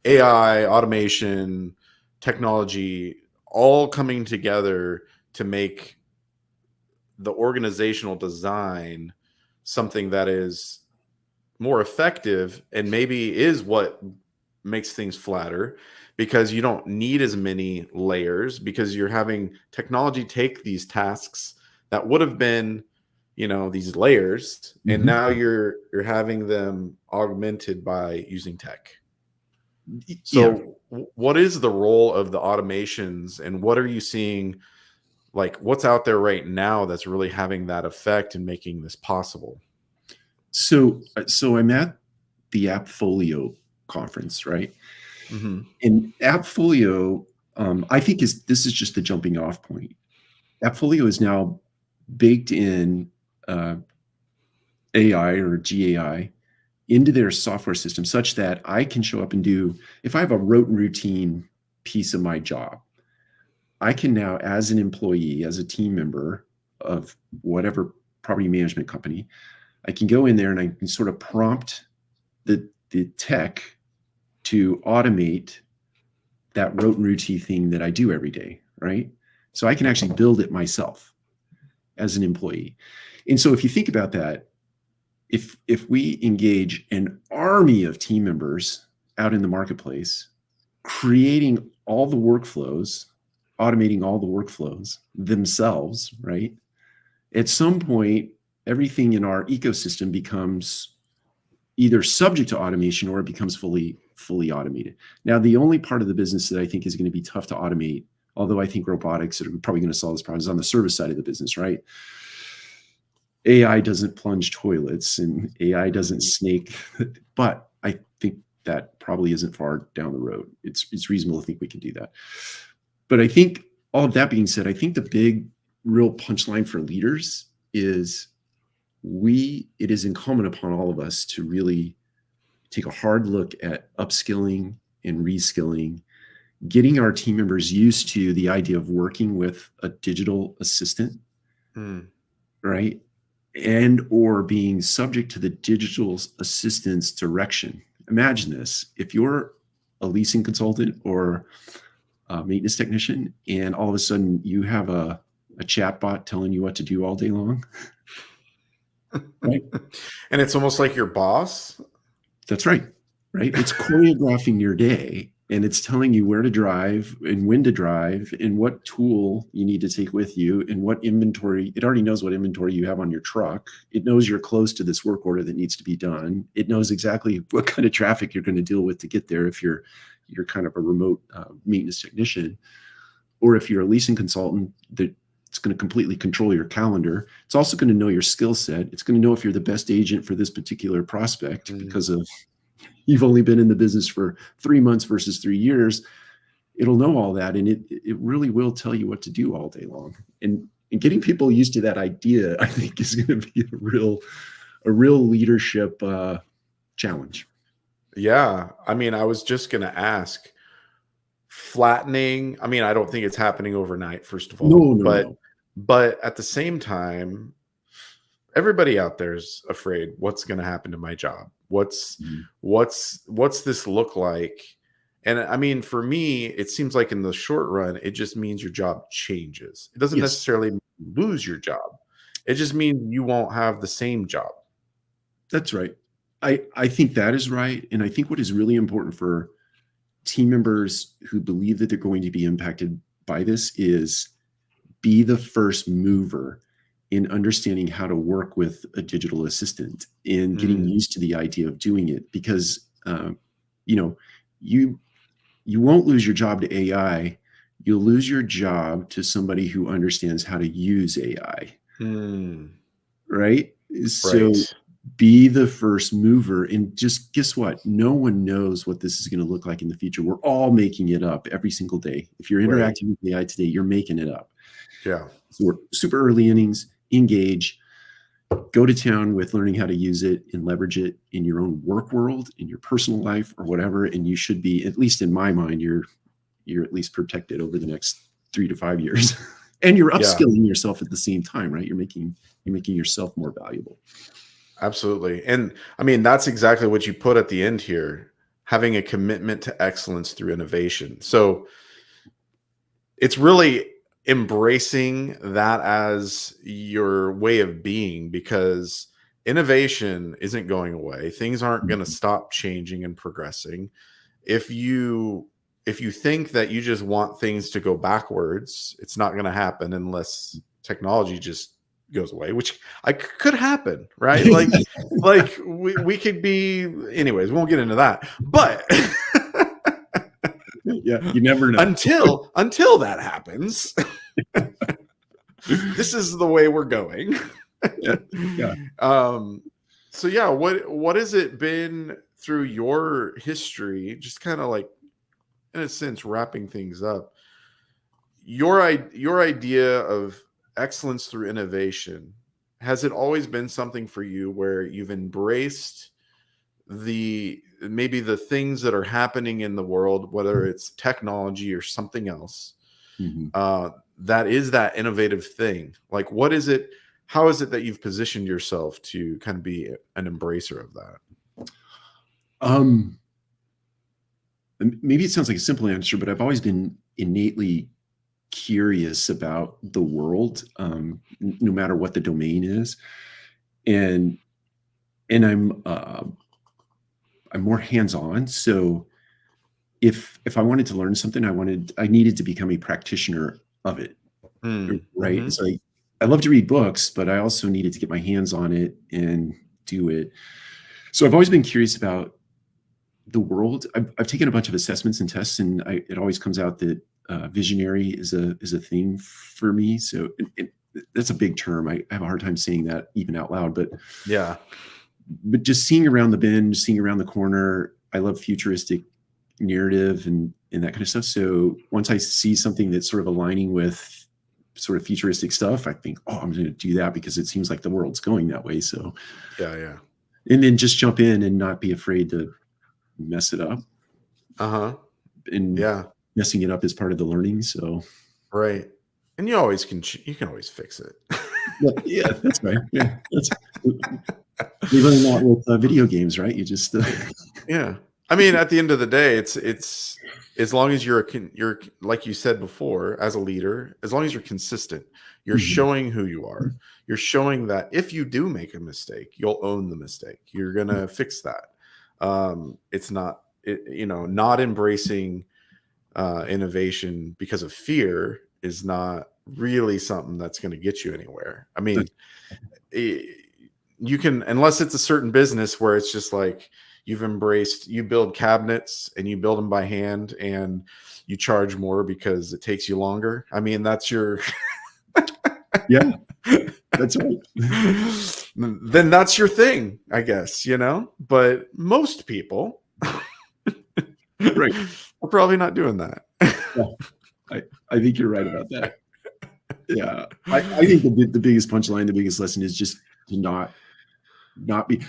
AI, automation, technology, all coming together to make the organizational design something that is more effective and maybe is what makes things flatter, because you don't need as many layers, because you're having technology take these tasks that would have been, these layers, and now you're having them augmented by using tech. So what is the role of the automations, and what are you seeing, like what's out there right now that's really having that effect and making this possible? So I'm at the Appfolio conference, right? And Appfolio, I think this is just the jumping off point. Appfolio is now baked in AI or GAI into their software system such that I can show up and do, if I have a rote and routine piece of my job, I can now, as an employee, as a team member of whatever property management company, I can go in there and I can sort of prompt the tech to automate that rote and routine thing that I do every day, right? So I can actually build it myself as an employee. And so if you think about that, if we engage an army of team members out in the marketplace, creating all the workflows, automating all the workflows themselves, right? At some point, everything in our ecosystem becomes either subject to automation or it becomes fully automated. Now, the only part of the business that I think is going to be tough to automate, although I think robotics are probably going to solve this problem, is on the service side of the business, right? AI doesn't plunge toilets and AI doesn't snake, but I think that probably isn't far down the road. It's reasonable to think we can do that. But I think all of that being said, I think the big real punchline for leaders is it is incumbent upon all of us to really take a hard look at upskilling and reskilling, getting our team members used to the idea of working with a digital assistant, right? And or being subject to the digital assistant's direction. Imagine this: if you're a leasing consultant or a maintenance technician, and all of a sudden you have a chat bot telling you what to do all day long, right? And it's almost like your boss. That's right. Right. It's choreographing your day, and it's telling you where to drive and when to drive and what tool you need to take with you and what inventory. It already knows what inventory you have on your truck. It knows you're close to this work order that needs to be done. It knows exactly what kind of traffic you're going to deal with to get there if you're kind of a remote maintenance technician, or if you're a leasing consultant, that it's going to completely control your calendar. It's also going to know your skill set. It's going to know if you're the best agent for this particular prospect because of you've only been in the business for 3 months versus 3 years. It'll know all that, and it really will tell you what to do all day long. And getting people used to that idea, I think, is going to be a real leadership challenge. Yeah. I mean, I was just going to ask, flattening. I mean, I don't think it's happening overnight, first of all. No. But at the same time, everybody out there is afraid what's going to happen to my job. What's this look like? And I mean, for me, it seems like in the short run, it just means your job changes. It doesn't necessarily lose your job. It just means you won't have the same job. That's right. I think that is right. And I think what is really important for team members who believe that they're going to be impacted by this is be the first mover in understanding how to work with a digital assistant and getting used to the idea of doing it, because you won't lose your job to AI. You'll lose your job to somebody who understands how to use AI. Right? So be the first mover, and just guess what? No one knows what this is going to look like in the future. We're all making it up every single day. If you're interacting with AI today, you're making it up. Yeah. So we're super early innings. Engage, go to town with learning how to use it and leverage it in your own work world, in your personal life, or whatever. And you should be, at least in my mind, you're at least protected over the next 3 to 5 years. And you're upskilling yourself at the same time, right? You're making yourself more valuable. Absolutely. And I mean, that's exactly what you put at the end here, having a commitment to excellence through innovation. So it's really embracing that as your way of being, because innovation isn't going away. Things aren't going to stop changing and progressing. If you think that you just want things to go backwards, it's not going to happen unless technology just goes away, which could happen, right? Like we could be, anyways, we won't get into that, but yeah, you never know until that happens. This is the way we're going. yeah. So yeah, what has it been through your history, just kind of like, in a sense, wrapping things up, your idea of excellence through innovation, has it always been something for you where you've embraced maybe the things that are happening in the world, whether it's technology or something else, that is that innovative thing? Like, what is it? How is it that you've positioned yourself to kind of be an embracer of that? Maybe it sounds like a simple answer, but I've always been innately curious about the world, no matter what the domain is, and I'm more hands-on. So if I wanted to learn something, I needed to become a practitioner of it, right? So I love to read books, but I also needed to get my hands on it and do it. So I've always been curious about the world. I've taken a bunch of assessments and tests, and it always comes out that visionary is a thing for me. So that's a big term. I have a hard time saying that even out loud, but just seeing around the bend, seeing around the corner. I love futuristic narrative and that kind of stuff. So once I see something that's sort of aligning with sort of futuristic stuff, I think, oh, I'm going to do that because it seems like the world's going that way. So Yeah. and then just jump in and not be afraid to mess it up. And Yeah. messing it up is part of the learning. So right. And you can always fix it. yeah, that's right. Yeah, we learn that with video games, right? You just yeah. I mean, at the end of the day, it's as long as you're like you said before, as a leader, as long as you're consistent, you're showing who you are. You're showing that if you do make a mistake, you'll own the mistake. You're gonna fix that. It's not, not embracing innovation because of fear is not really something that's going to get you anywhere. I mean, you can, unless it's a certain business where it's just like you build cabinets and you build them by hand and you charge more because it takes you longer. I mean, that's your yeah, that's right. Then that's your thing, I guess, but most people right are probably not doing that. Yeah, I think you're right about that. Yeah, I think the biggest punchline, the biggest lesson is just to not be.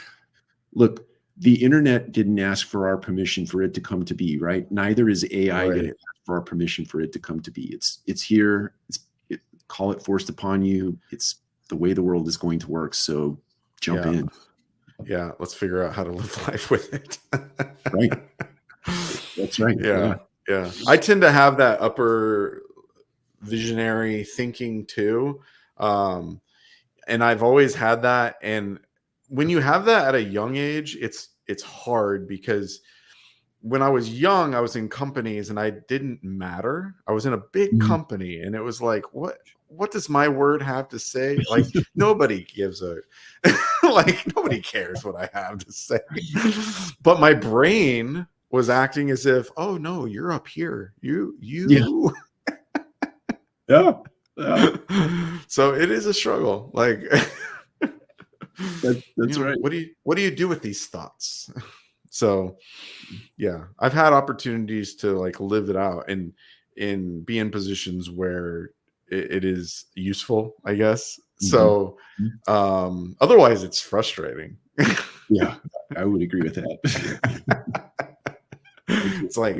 Look, the internet didn't ask for our permission for it to come to be, right? Neither is AI going to ask for our permission for it to come to be. It's here. Call it forced upon you. It's the way the world is going to work. So jump in. Yeah, let's figure out how to live life with it. Right. That's right. Yeah. I tend to have that upper visionary thinking too. And I've always had that. And when you have that at a young age, it's hard because when I was young, I was in companies and I didn't matter. I was in a big company and it was like, what does my word have to say? Like nobody gives nobody cares what I have to say. But my brain was acting as if, oh no, you're up here. You. Yeah. So it is a struggle. Like that's right. What do you do with these thoughts? So yeah, I've had opportunities to like live it out and be in positions where it is useful, I guess. So otherwise it's frustrating. Yeah, I would agree with that. It's like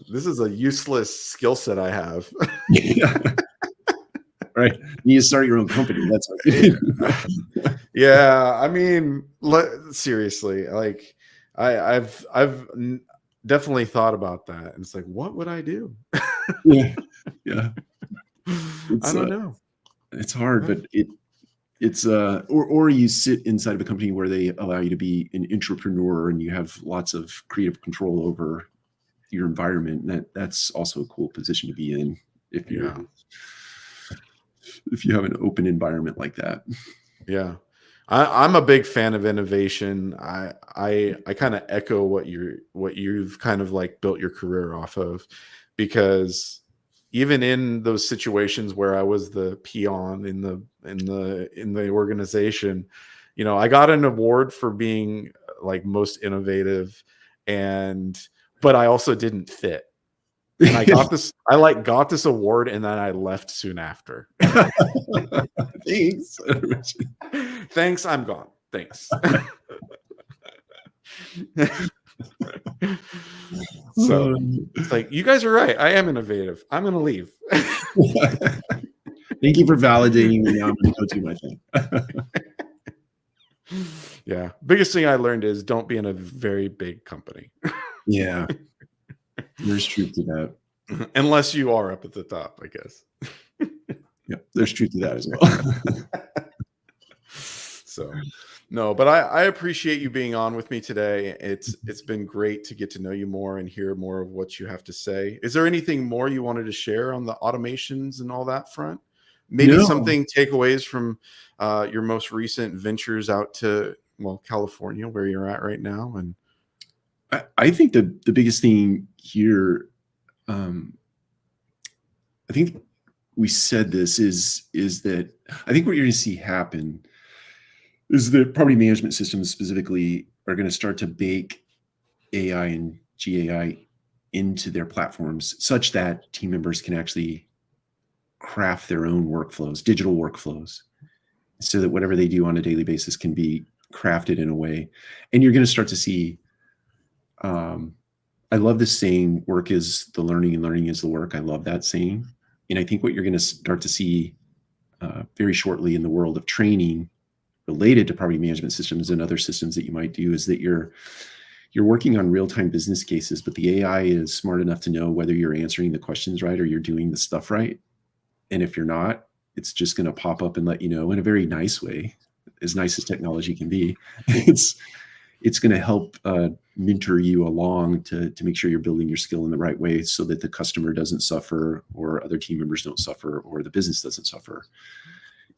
this is a useless skill set I have. Yeah. Right. You start your own company. That's okay. Yeah. I mean, seriously, like I've definitely thought about that. And it's like, what would I do? Yeah. I don't know. It's hard, but it's or you sit inside of a company where they allow you to be an entrepreneur and you have lots of creative control over your environment. And that's also a cool position to be in if you have an open environment like that. Yeah. I'm a big fan of innovation. I kind of echo what you've kind of like built your career off of, because even in those situations where I was the peon in the organization, I got an award for being like most innovative, but I also didn't fit. And I got this award and then I left soon after. Thanks. Thanks, I'm gone. Thanks. So it's like, you guys are right. I am innovative. I'm going to leave. Thank you for validating me. Now I'm going to go do my thing. Yeah. Biggest thing I learned is don't be in a very big company. Yeah. There's truth to that. Unless you are up at the top, I guess. Yeah, there's truth to that as well. So, no, but I appreciate you being on with me today. It's been great to get to know you more and hear more of what you have to say. Is there anything more you wanted to share on the automations and all that front? Maybe something takeaways from your most recent ventures out to California, where you're at right now? And I think the biggest thing here, I think we said this is that I think what you're going to see happen is that property management systems specifically are going to start to bake AI and GAI into their platforms such that team members can actually craft their own workflows, digital workflows, so that whatever they do on a daily basis can be crafted in a way. And you're going to start to see, I love this saying, work is the learning and learning is the work. I love that saying. And I think what you're going to start to see very shortly in the world of training related to property management systems and other systems that you might do is that you're working on real-time business cases, but the AI is smart enough to know whether you're answering the questions right or you're doing the stuff right. And if you're not, it's just going to pop up and let you know in a very nice way, as nice as technology can be. It's going to help mentor you along to make sure you're building your skill in the right way so that the customer doesn't suffer or other team members don't suffer or the business doesn't suffer.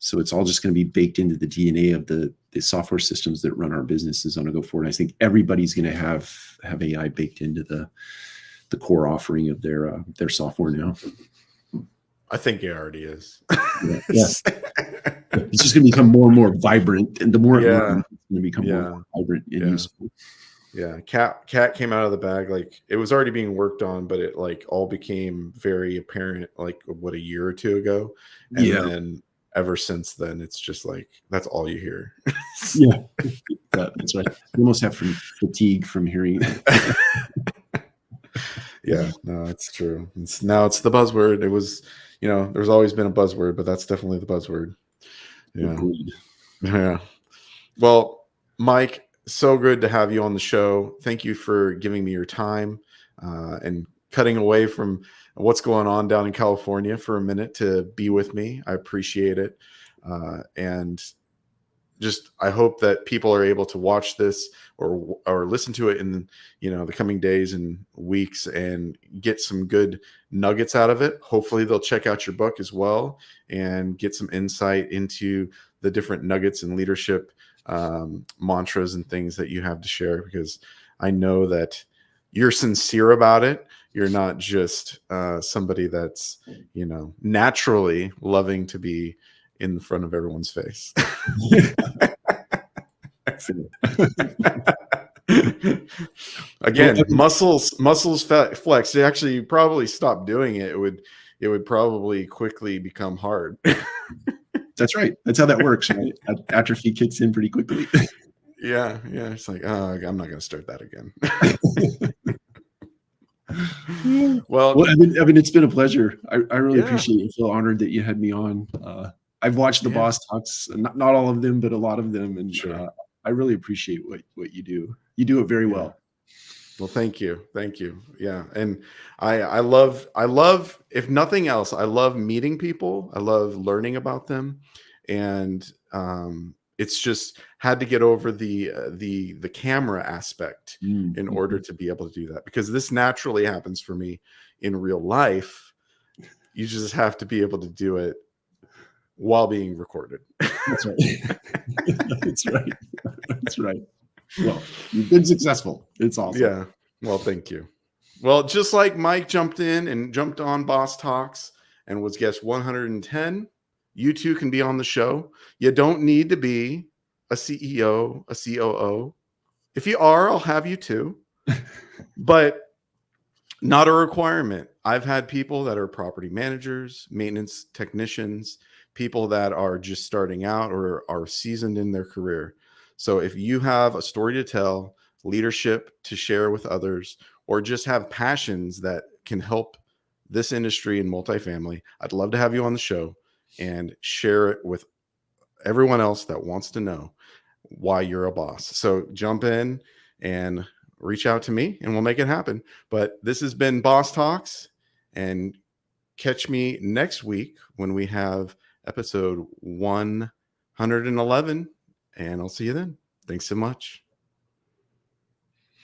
So it's all just going to be baked into the DNA of the software systems that run our businesses on a go forward. I think everybody's going to have AI baked into the core offering of their software now. I think it already is. Yeah. It's just going to become more and more vibrant, and the more it learns, it's going to become more vibrant and useful. Yeah, cat came out of the bag like it was already being worked on, but it like all became very apparent like what, a year or two ago, and then ever since then it's just like that's all you hear. Yeah, that's right. You almost have fatigue from hearing it. Yeah, no, it's true. Now it's the buzzword. It was, there's always been a buzzword, but that's definitely the buzzword. Yeah. Agreed. Yeah. Well, Mike, so good to have you on the show. Thank you for giving me your time and cutting away from what's going on down in California for a minute to be with me. I appreciate it. And just, I hope that people are able to watch this or listen to it in, the coming days and weeks and get some good nuggets out of it. Hopefully they'll check out your book as well and get some insight into the different nuggets and leadership mantras and things that you have to share, because I know that you're sincere about it. You're not just somebody that's, naturally loving to be in front of everyone's face. Again, muscles flex. They actually probably stop doing it. It would probably quickly become hard. That's right. That's how that works. Right? Atrophy kicks in pretty quickly. Yeah. It's like, I'm not going to start that again. Well, Evan, it's been a pleasure. I really appreciate it. I feel honored that you had me on. I've watched the Boss Talks, not all of them, but a lot of them, and I really appreciate what you do. You do it very well. Well, thank you. Yeah, and I love, if nothing else, I love meeting people. I love learning about them, and it's just had to get over the camera aspect in order to be able to do that, because this naturally happens for me in real life. You just have to be able to do it while being recorded. That's right. That's right. Well, you've been successful. It's awesome. Yeah. Well, thank you. Well, just like Mike jumped on Boss Talks and was guest 110, you too can be on the show. You don't need to be a CEO, a COO. If you are, I'll have you too, but not a requirement. I've had people that are property managers, maintenance technicians, people that are just starting out or are seasoned in their career. So if you have a story to tell, leadership to share with others, or just have passions that can help this industry in multifamily, I'd love to have you on the show and share it with everyone else that wants to know why you're a boss. So jump in and reach out to me and we'll make it happen. But this has been Boss Talks, and catch me next week when we have episode 111, and I'll see you then. Thanks so much.